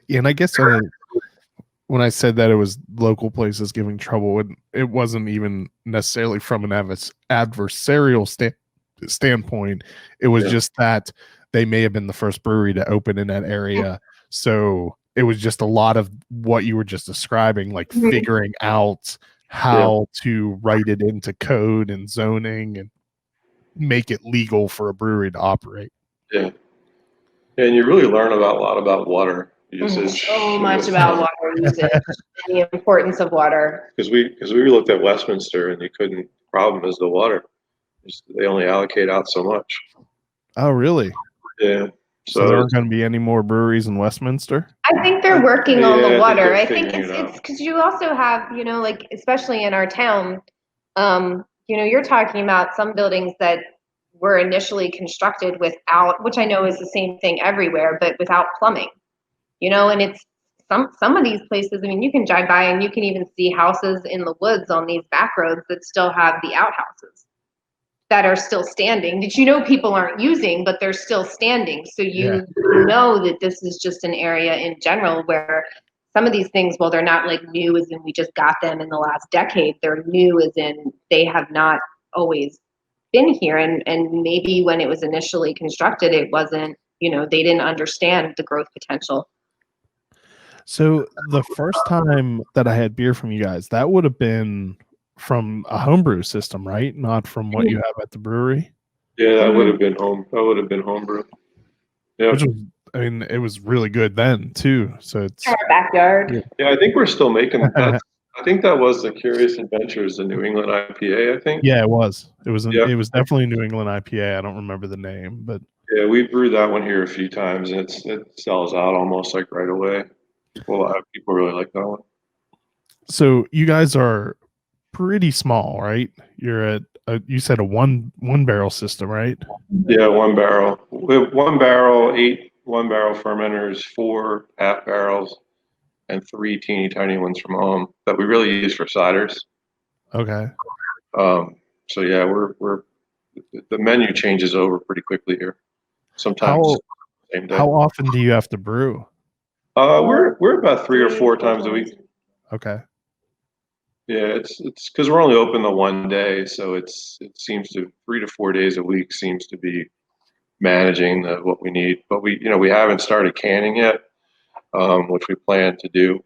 Yeah, and I guess when I said that it was local places giving trouble, it wasn't even necessarily from an adversarial standpoint. It was just that they may have been the first brewery to open in that area. So it was just a lot of what you were just describing, like figuring out how to write it into code and zoning and make it legal for a brewery to operate.
Yeah. And you really learn a lot about water usage.
So much about water usage, and the importance of water.
Because we looked at Westminster and you couldn't. Problem is the water. They only allocate out so much.
Oh, really?
Yeah.
So there aren't going to be any more breweries in Westminster?
I think they're working on the water. I think
it's
because you also have, you know, like especially in our town, you know, you're talking about some buildings that were initially constructed without, which I know is the same thing everywhere, but without plumbing. You know, and it's some of these places, I mean, you can drive by and you can even see houses in the woods on these back roads that still have the outhouses that are still standing, that you know people aren't using, but they're still standing. So you know that this is just an area in general where some of these things, well, they're not like new as in we just got them in the last decade. They're new as in they have not always been here. And maybe when it was initially constructed, it wasn't, you know, they didn't understand the growth potential.
So the first time that I had beer from you guys, that would have been from a homebrew system, right? Not from what you have at the brewery.
Yeah, that would have been homebrew. Yeah.
Which was, I mean, it was really good then too. So it's
our backyard.
Yeah, I think we're still making that. I think that was the Curious Adventures, the New England IPA, I think.
Yeah, it was. It was definitely New England IPA. I don't remember the name, but
yeah, we brewed that one here a few times and it sells out almost like right away. Well, a lot of people really like that one.
So you guys are pretty small, right? You're at you said a one barrel system, right?
Yeah, 1 barrel. We have 1 barrel, 8 1-barrel fermenters, 4 half barrels, and 3 teeny tiny ones from home that we really use for ciders.
Okay.
So yeah, we're the menu changes over pretty quickly here. Sometimes same day.
How often do you have to brew?
We're about 3 or 4 times a week.
Okay.
Yeah, it's because we're only open the 1 day, so it seems to 3 to 4 days a week seems to be managing what we need. But we haven't started canning yet, which we plan to do,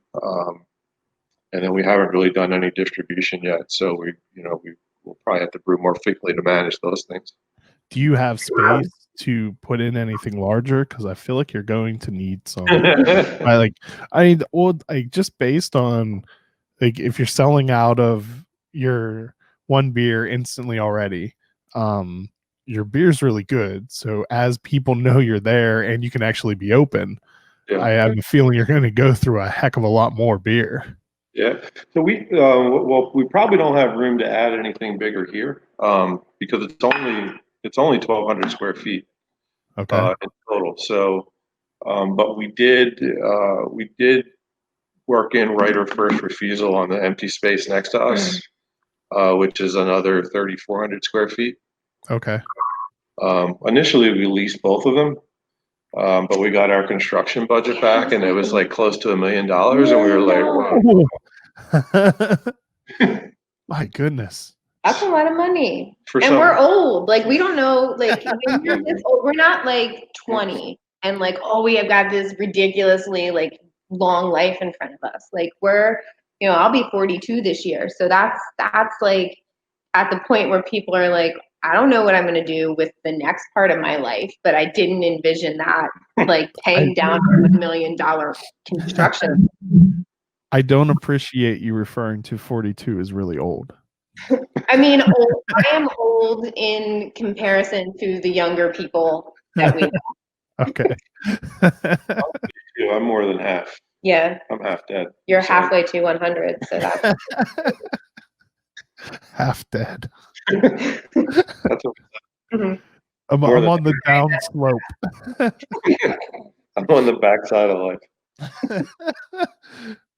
and then we haven't really done any distribution yet. So we'll probably have to brew more frequently to manage those things.
Do you have space to put in anything larger? Because I feel like you're going to need some. Just based on like if you're selling out of your one beer instantly already, your beer's really good. So as people know you're there and you can actually be open, I have a feeling you're going to go through a heck of a lot more beer.
Yeah. So we probably don't have room to add anything bigger here because it's only 1,200 square feet.
Okay.
In total. So, but we did work in right of first refusal on the empty space next to us, which is another 3,400 square feet.
Okay.
Initially, we leased both of them, but we got our construction budget back, and it was like close to $1 million, and we were like,
wow. My goodness.
That's a lot of money. We're old. Like, we don't know, like, when you're this old, we're not like 20 and like, oh, we have got this ridiculously like long life in front of us. Like, we're, I'll be 42 this year. So that's like at the point where people are like, I don't know what I'm going to do with the next part of my life, but I didn't envision that, like paying down $1 million construction.
I don't appreciate you referring to 42 as really old.
I mean, I am old in comparison to the younger people that we know.
Okay.
I'm more than half.
Yeah,
I'm half dead.
you're
So-
halfway to 100, so that's
Half dead.
That's what,
Mhm.
I'm
More than-
on the down slope.
I'm on the backside of life.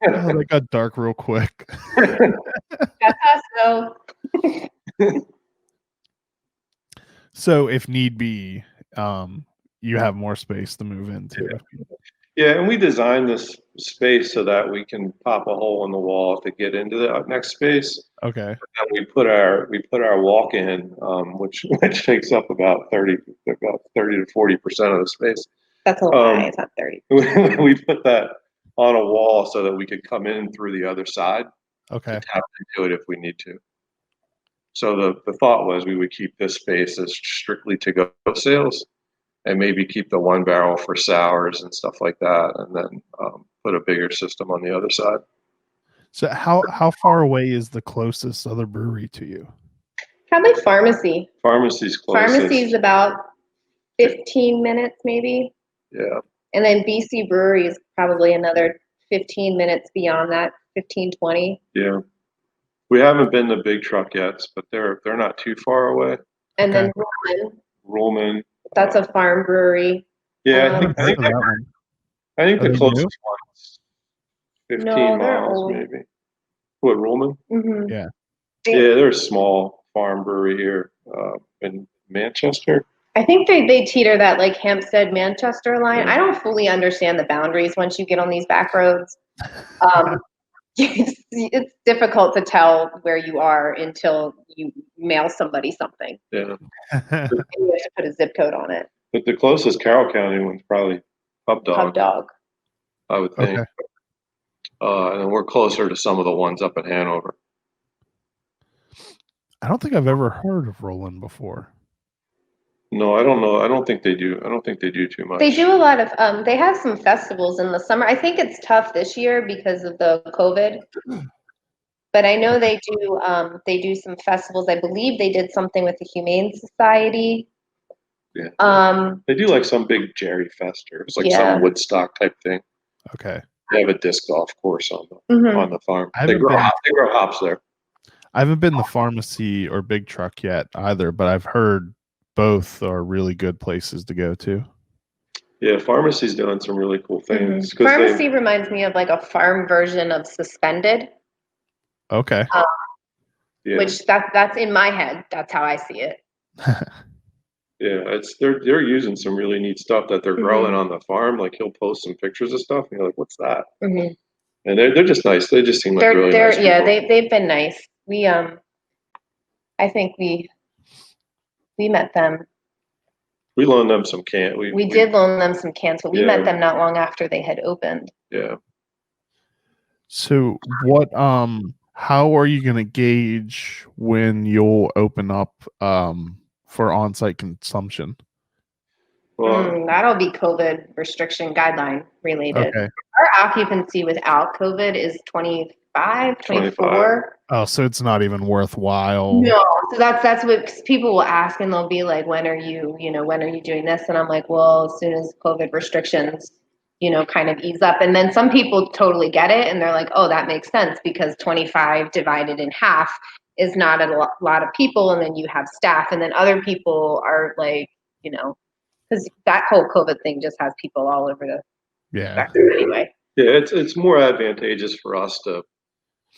Oh, that got dark real quick.
that's us though.
So if need be, you have more space to move into.
Yeah, and we designed this space so that we can pop a hole in the wall to get into the next space.
Okay.
And we put our walk-in, which takes up about 30 to 40% of the space.
That's a lie. It's not 30.
We put that on a wall so that we could come in through the other side
Okay.
to tap into it if we need to. So the thought was we would keep this space as strictly to-go sales, and maybe keep the one barrel for sours and stuff like that, and then put a bigger system on the other side.
So how far away is the closest other brewery to you?
Probably pharmacy.
Pharmacy's closest.
Pharmacy's about 15 minutes maybe.
Yeah.
And then BC Brewery is probably another 15 minutes beyond that, 15, 20.
Yeah. We haven't been to Big Truck yet, but they're not too far away.
And
Okay.
then
Ruhlman.
that's a farm brewery.
Yeah,
Um,
I think
For that one.
the
Are they
closest one's 15
No, they're
miles
old.
maybe. What, Ruhlman?
Mm-hmm.
Yeah.
Yeah, they're a small farm brewery here in Manchester.
I think they teeter that like Hampstead Manchester line. I don't fully understand the boundaries once you get on these back roads. It's difficult to tell where you are until you mail somebody something.
Yeah.
And you have to put a zip code on it.
But the closest Carroll County one's probably Pub Dog,
Pub Dog.
I would think.
Okay.
And then we're closer to some of the ones up in Hanover.
I don't think I've ever heard of Roland before.
No, I don't know. I don't think they do. I don't think they do too much.
They do a lot of they have some festivals in the summer. I think it's tough this year because of the COVID. But I know they do some festivals. I believe they did something with the Humane Society.
Yeah. They do like some big Jerry Fest or it's like some Woodstock type thing.
Okay.
They have a disc golf course on the farm.
I
They
haven't
grow,
been-
they grow hops there.
I haven't been to Pharmacy or Big Truck yet either, but I've heard both are really good places to go to.
Yeah, Pharmacy's doing some really cool things. 'Cause
Pharmacy reminds me of like a farm version of Suspended,
Okay.
which that's in my head. That's how I see it.
Yeah, they're using some really neat stuff that they're growing on the farm. Like he'll post some pictures of stuff, and you're like, "What's that?"
Mhm.
And they're just nice. They just seem like really nice people.
Yeah, they've been nice. We I think we met them.
We loaned them some can.
We did loan them some cans, but we met them not long after they had opened.
Yeah.
So what how are you going to gauge when you'll open up for on-site consumption?
Well,
That'll be COVID restriction guideline related.
Okay.
Our occupancy without COVID is 25, 24.
Oh, so it's not even worthwhile.
No, so that's what people will ask, and they'll be like, when are you doing this? And I'm like, well, as soon as COVID restrictions, kind of ease up. And then some people totally get it, and they're like, oh, that makes sense because 25 divided in half is not a lot of people, and then you have staff, and then other people are like, because that whole COVID thing just has people all over the spectrum anyway.
Yeah, it's more advantageous for us to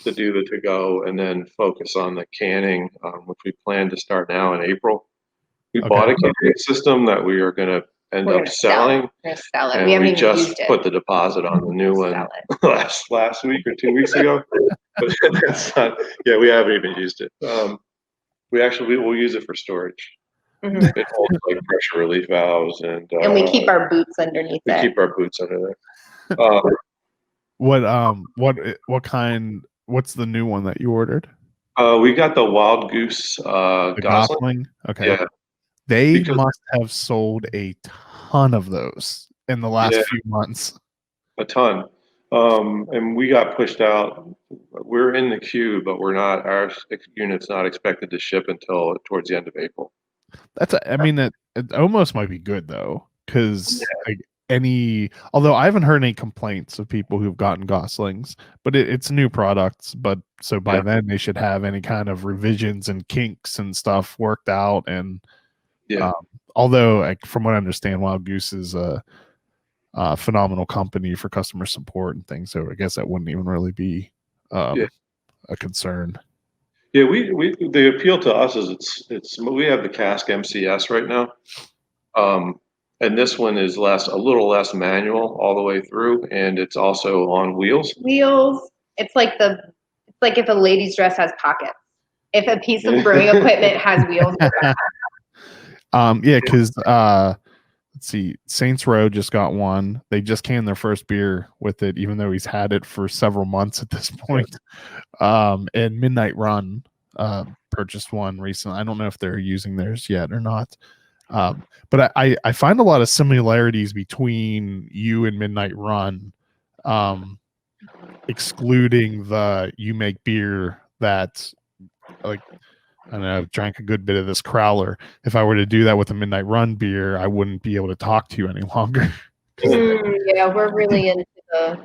do the to-go and then focus on the canning, which we plan to start now in April. We bought a canning system that we are going to end up selling.
We're going to sell it.
And
We haven't
we
even
just
used it.
put the deposit on the new one last week or 2 weeks ago. But that's not, yeah, we haven't even used it. We'll use it for storage.
Mm-hmm.
It holds like pressure relief valves and
we keep our boots underneath it.
We keep our boots under there.
What's the new one that you ordered?
We got the Wild Goose Gosling.
Okay.
Yeah.
They must have sold a ton of those in the last few months.
A ton. And we got pushed out. We're in the queue, but our unit's not expected to ship until towards the end of April.
it almost might be good though, because although I haven't heard any complaints of people who've gotten Goslings, but it's new products. But so by then they should have any kind of revisions and kinks and stuff worked out. And although, like, from what I understand, Wild Goose is a phenomenal company for customer support and things, so I guess that wouldn't even really be a concern.
Yeah, we the appeal to us is it's we have the cask MCS right now, and this one is a little less manual all the way through, and it's also on wheels.
It's like if a lady's dress has pockets. If a piece of brewing equipment has wheels.
Because let's see, Saints Row just got one. They just canned their first beer with it, even though he's had it for several months at this point. And Midnight Run purchased one recently. I don't know if they're using theirs yet or not. But I find a lot of similarities between you and Midnight Run, excluding you make beer that, like, I don't know, I've drank a good bit of this Crowler. If I were to do that with a Midnight Run beer, I wouldn't be able to talk to you any longer.
We're really into the.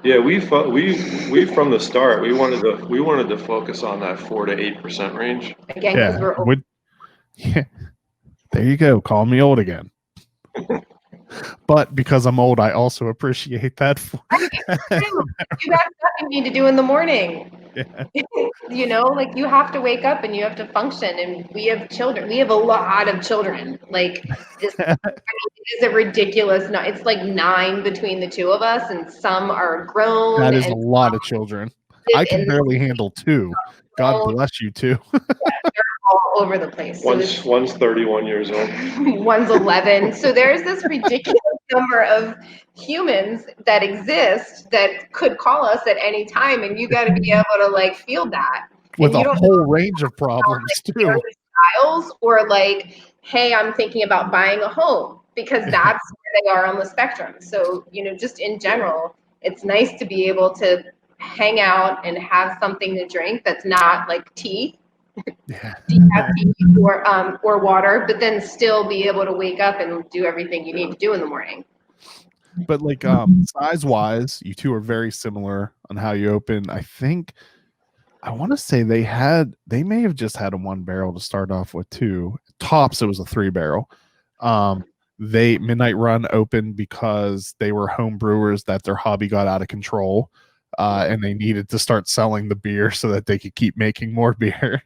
Yeah, we from the start we wanted to focus on that 4 to 8% range.
Again, because we're old.
There you go. Call me old again. But because I'm old, I also appreciate that.
You got stuff you need to do in the morning.
Yeah.
Like, you have to wake up and you have to function. And we have children. We have a lot of children. Like, this, it is a ridiculous. It's like 9 between the two of us, and some are grown.
That is a lot of children. I can barely handle 2. God bless you, too.
All over the place.
One's 31 years old.
One's 11. So there's this ridiculous number of humans that exist that could call us at any time, and you got to be able to, like, field that
with a whole range of problems too.
Styles, or like, hey, I'm thinking about buying a home, because that's where they are on the spectrum. So just in general, it's nice to be able to hang out and have something to drink that's not like tea. Decaf tea or water, but then still be able to wake up and do everything you need to do in the morning.
But like size wise, you two are very similar on how you open. I want to say they may have just had a 1 barrel to start off with too. Tops, it was a 3 barrel. They Midnight Run opened because they were home brewers that their hobby got out of control, and they needed to start selling the beer so that they could keep making more beer.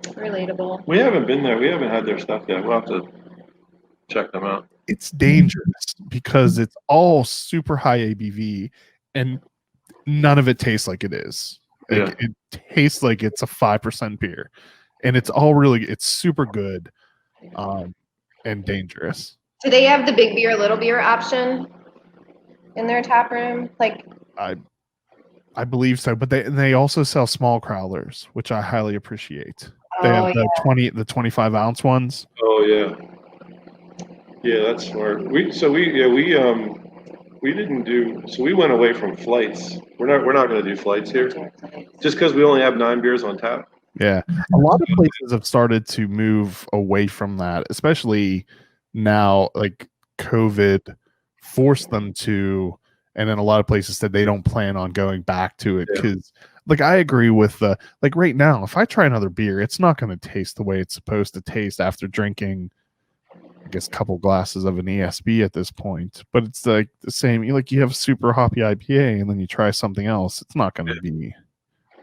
Relatable.
We haven't been there. We haven't had their stuff yet. We'll have to check them out.
It's dangerous because it's all super high ABV and none of it tastes like it is. Like, it tastes like it's a 5% beer, and it's super good and dangerous.
Do they have the big beer, little beer option in their tap room? Like,
I believe so, but they also sell small crowlers, which I highly appreciate. They have the 25 ounce ones.
Oh yeah, that's smart. We didn't do, so we went away from flights. We're not going to do flights here, just because we only have 9 beers on tap.
Yeah, a lot of places have started to move away from that, especially now. Like, COVID forced them to, and then a lot of places said they don't plan on going back to it because, like, I agree with like right now, if I try another beer, it's not going to taste the way it's supposed to taste after drinking, I guess, a couple glasses of an ESB at this point. But it's like the same. You have a super hoppy IPA and then you try something else. It's not going to be.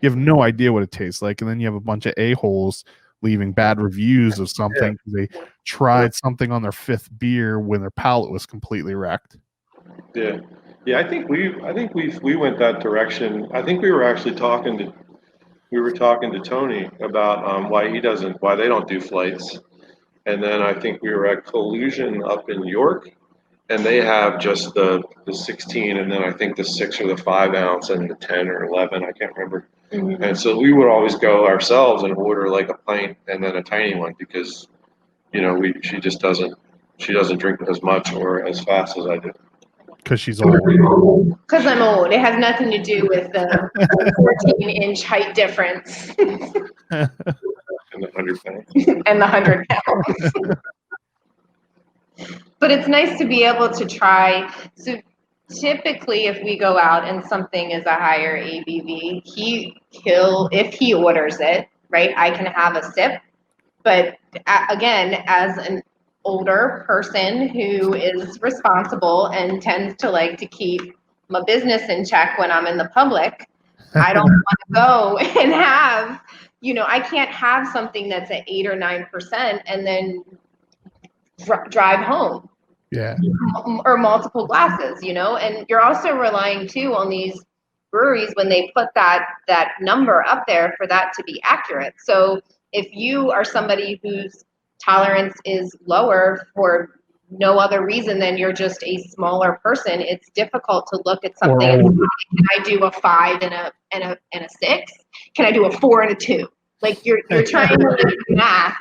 You have no idea what it tastes like, and then you have a bunch of a-holes leaving bad reviews of something because they tried something on their 5th beer when their palate was completely wrecked.
Yeah. I think we went that direction. I think we were actually talking to Tony about why they don't do flights. And then I think we were at Collusion up in York, and they have just the 16, and then I think the 6 or the 5 ounce and the 10 or 11, I can't remember. Mm-hmm. And so we would always go ourselves and order like a pint and then a tiny one, because she doesn't drink as much or as fast as I do.
Because she's old.
Because I'm old. It has nothing to do with the 14-inch height difference.
And the 100 pounds.
and the 100 pounds. But it's nice to be able to try. So typically, if we go out and something is a higher ABV, he'll if he orders it, right, I can have a sip. But again, as an older person who is responsible and tends to like to keep my business in check when I'm in the public, I don't want to go and have, I can't have something that's at 8 or 9% and then drive home.
Yeah.
Or multiple glasses, and you're also relying too on these breweries when they put that number up there for that to be accurate. So if you are somebody whose tolerance is lower for no other reason than you're just a smaller person, it's difficult to look at something and say, can I do a 5 and a 6? Can I do a 4 and a 2? Like you're trying to math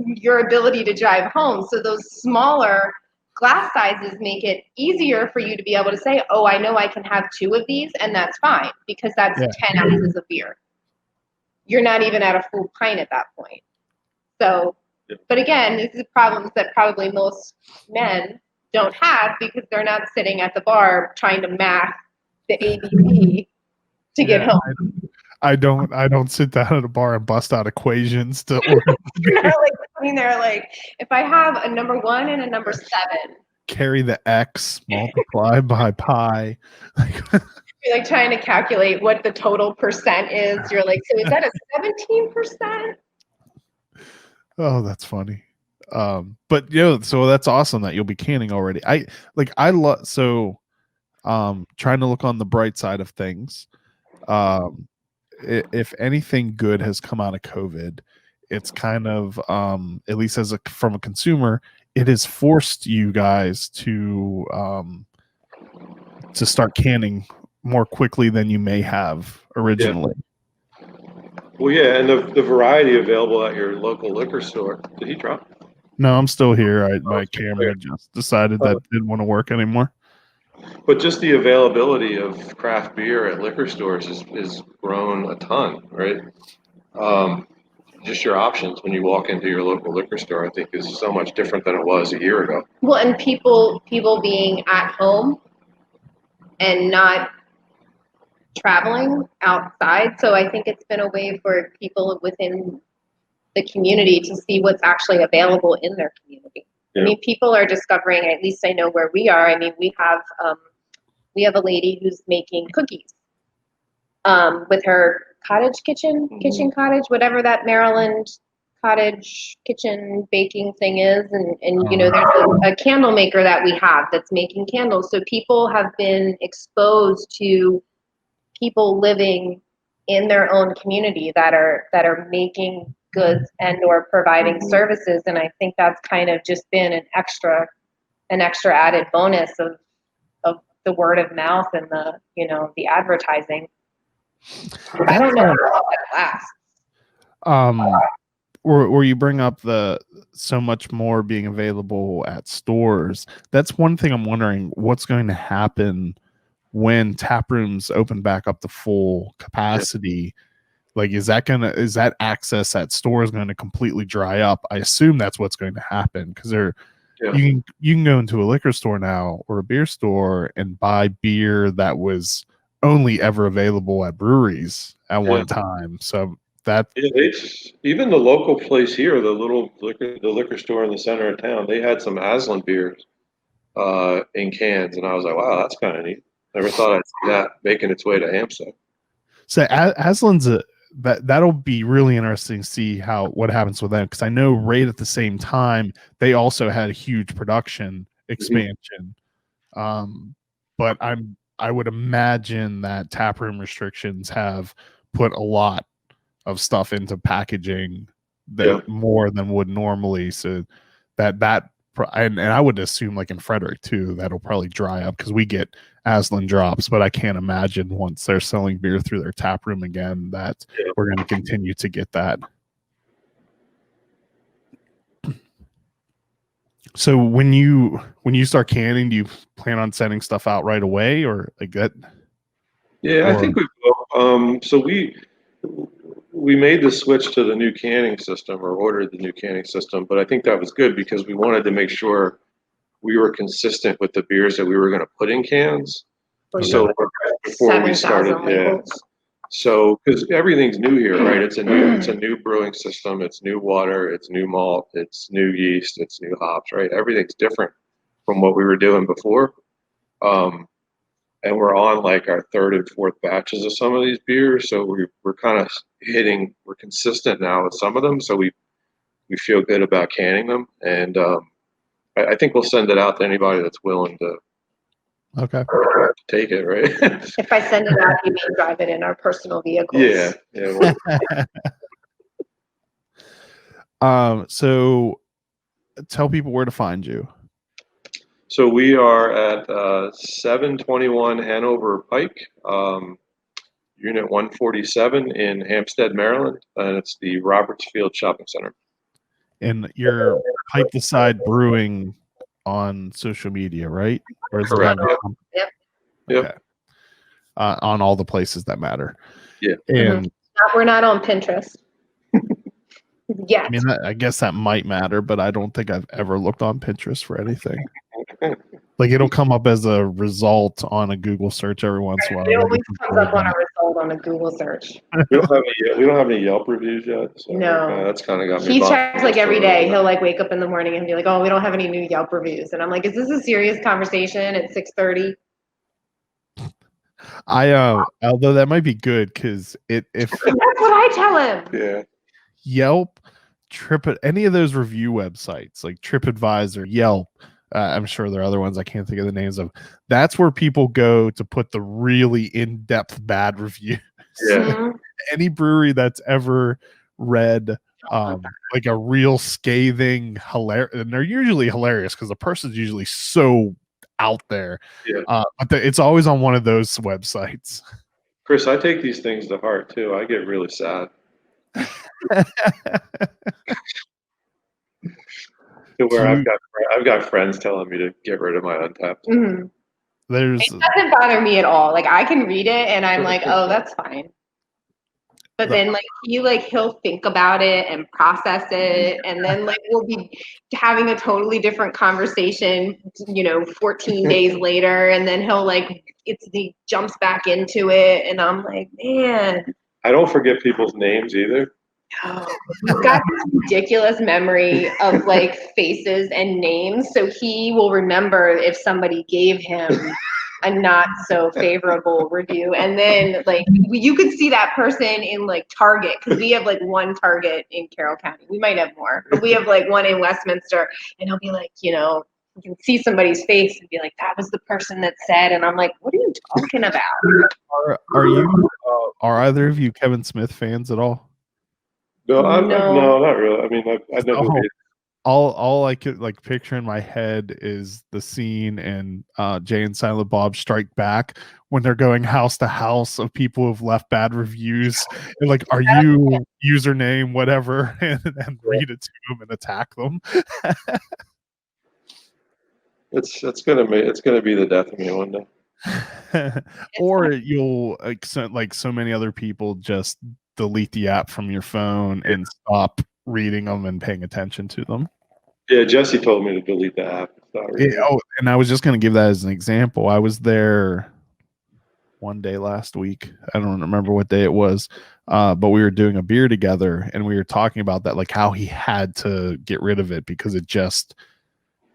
your ability to drive home. So those smaller glass sizes make it easier for you to be able to say, oh, I know I can have 2 of these and that's fine because that's 10 ounces of beer. You're not even at a full pint at that point. So, but again, these are problems that probably most men don't have because they're not sitting at the bar trying to math the ABV to get home.
I don't sit down at a bar and bust out equations to order.
They're like, if I have a number 1 and a number 7,
carry the X, multiply by pi.
You're like trying to calculate what the total percent is. You're like, so is that a 17%?
Oh, that's funny. But so that's awesome that you'll be canning already. I love trying to look on the bright side of things. If anything good has come out of COVID, it's kind of at least from a consumer, it has forced you guys to start canning more quickly than you may have originally.
Yeah. Well, yeah, and the variety available at your local liquor store. Did he drop?
No, I'm still here. My camera just decided that it didn't want to work anymore.
But just the availability of craft beer at liquor stores is grown a ton, right? Just your options when you walk into your local liquor store, I think, is so much different than it was a year ago.
Well, and people being at home and not traveling outside. So I think it's been a way for people within the community to see what's actually available in their community. Yeah. I mean, people are discovering, at least I know where we are. I mean, we have a lady who's making cookies with her cottage kitchen cottage, whatever that Maryland cottage kitchen baking thing is. And there's a candle maker that we have that's making candles. So people have been exposed to people living in their own community that are making goods and or providing services. And I think that's kind of just been an extra added bonus of the word of mouth and the advertising. I don't know how that lasts.
Or you bring up the so much more being available at stores. That's one thing I'm wondering what's going to happen when tap rooms open back up to full capacity. Like, is that access at stores going to completely dry up? I assume that's what's going to happen because you can go into a liquor store now or a beer store and buy beer that was only ever available at breweries at one time. So that
even the local place here, the liquor store in the center of town, they had some Aslan beers in cans, and I was like, wow, that's kind of neat. Never thought I'd see that making its way to Hampstead.
So Aslan's that'll be really interesting to see what happens with them, because I know right at the same time they also had a huge production expansion. But I would imagine that taproom restrictions have put a lot of stuff into packaging that more than would normally. So and I would assume like in Frederick too, that'll probably dry up because we get Aslan drops, but I can't imagine once they're selling beer through their tap room again that we're going to continue to get that. So when you start canning, do you plan on sending stuff out right away or like that?
Yeah, I think we will. So we made the switch to the new canning system, or ordered the new canning system, but I think that was good because we wanted to make sure we were consistent with the beers that we were going to put in cans. So before we started, So, because everything's new here, right? It's a new brewing system. It's new water. It's new malt. It's new yeast. It's new hops, right? Everything's different from what we were doing before. And we're on like our third and fourth batches of some of these beers, so we're kind of we're consistent now with some of them, so we feel good about canning them, and I think we'll send it out to anybody that's willing to take it, right?
If I send it out, you may drive it in our personal vehicles.
Yeah.
So tell people where to find you.
So we are at 721 Hanover Pike, Unit 147 in Hampstead, Maryland, and it's the Roberts Field Shopping Center.
And you're Pike Decide Brewing on social media, right? Or is
Correct.
Yep.
Okay. On all the places that matter.
Yeah.
And
we're not on Pinterest. Yeah.
I mean, I guess that might matter, but I don't think I've ever looked on Pinterest for anything. Like it'll come up as a result on a Google search every once in a while.
It always comes up on a result on a Google search.
We don't have any Yelp reviews yet. So
No.
That's kind of got me.
He checks like every day. He'll like wake up in the morning and be like, "Oh, we don't have any new Yelp reviews." And I'm like, "Is this a serious conversation at 6:30?"
Although that might be good because if
that's what I tell him.
Yeah.
Yelp, any of those review websites like TripAdvisor, Yelp. I'm sure there are other ones I can't think of the names of. That's where people go to put the really in-depth bad reviews.
Yeah.
Any brewery that's ever read like a real scathing, hilarious, and they're usually hilarious because the person's usually so out there.
Yeah.
But it's always on one of those websites.
Chris, I take these things to heart too. I get really sad. To where I've got friends telling me to get rid of my Untapped.
Mm-hmm.
It
doesn't bother me at all. Like I can read it and I'm like, oh, that's fine. But then like he'll think about it and process it, and then like we'll be having a totally different conversation, 14 days later, and then he jumps back into it, and I'm like, man.
I don't forget people's names either.
Oh, he's got this ridiculous memory of like faces and names, so he will remember if somebody gave him a not so favorable review, and then like you could see that person in like Target, because we have like one Target in Carroll County. We might have more, but we have like one in Westminster, and he'll be like, you can see somebody's face and be like, that was the person that said, and I'm like, what are you talking about?
Are either of you Kevin Smith fans at all?
No, no, not really. I mean, I never.
All I could like picture in my head is the scene in Jay and Silent Bob Strike Back when they're going house to house of people who've left bad reviews and like, are you username whatever, and read it to them and attack them.
It's gonna be the death of me one day.
Or you'll like so many other people just delete the app from your phone and stop reading them and paying attention to them.
Yeah, Jesse told me to delete the app.
And I was just going to give that as an example. I was there one day last week. I don't remember what day it was, but we were doing a beer together, and we were talking about that, like how he had to get rid of it because it just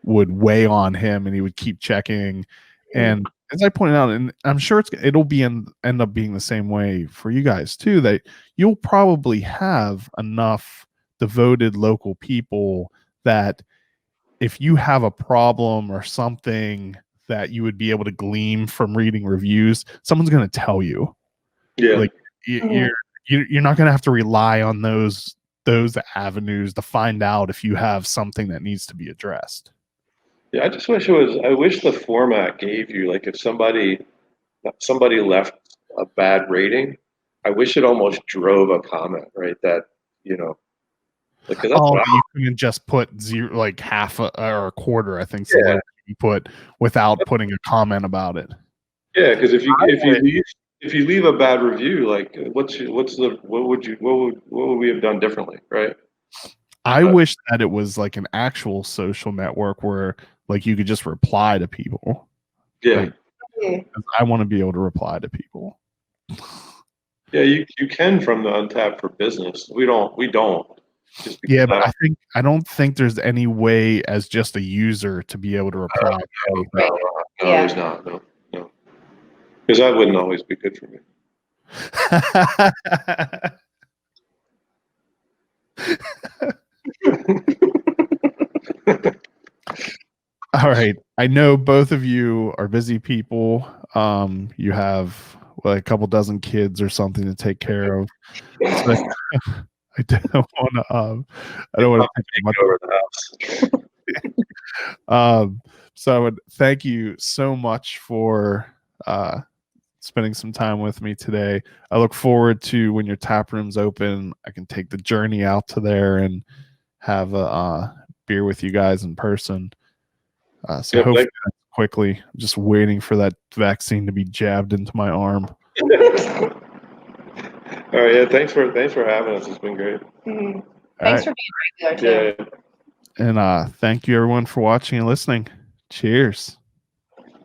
would weigh on him, and he would keep checking. And as I pointed out, and I'm sure it'll end up being the same way for you guys too, that you'll probably have enough devoted local people that if you have a problem or something that you would be able to glean from reading reviews, someone's going to tell you.
Yeah.
Like you're not going to have to rely on those avenues to find out if you have something that needs to be addressed.
Yeah, I just wish I wish the format gave you, like, if somebody left a bad rating, I wish it almost drove a comment, right? That, because that's
you couldn't just put zero, like half or a quarter, I think. So you put without putting a comment about it.
Yeah, because if if you leave a bad review, like what would we have done differently, right?
I wish that it was like an actual social network where like you could just reply to people.
Yeah.
Like, I want to be able to reply to people.
Yeah, you can from the Untapped for Business. We don't.
Yeah, but I don't think there's any way as just a user to be able to reply.
No, there's not. No. Because that wouldn't always be good for me.
All right. I know both of you are busy people. You have a couple dozen kids or something to take care of. So I don't want to. I don't want to take much
over the house.
So I would thank you so much for spending some time with me today. I look forward to when your tap room's open. I can take the journey out to there and have a beer with you guys in person. So hopefully that's quickly. I'm just waiting for that vaccine to be jabbed into my arm.
All right. Yeah. Thanks for having us. It's been great.
Mm-hmm. Thanks for being regular too.
Yeah. And thank you everyone for watching and listening. Cheers.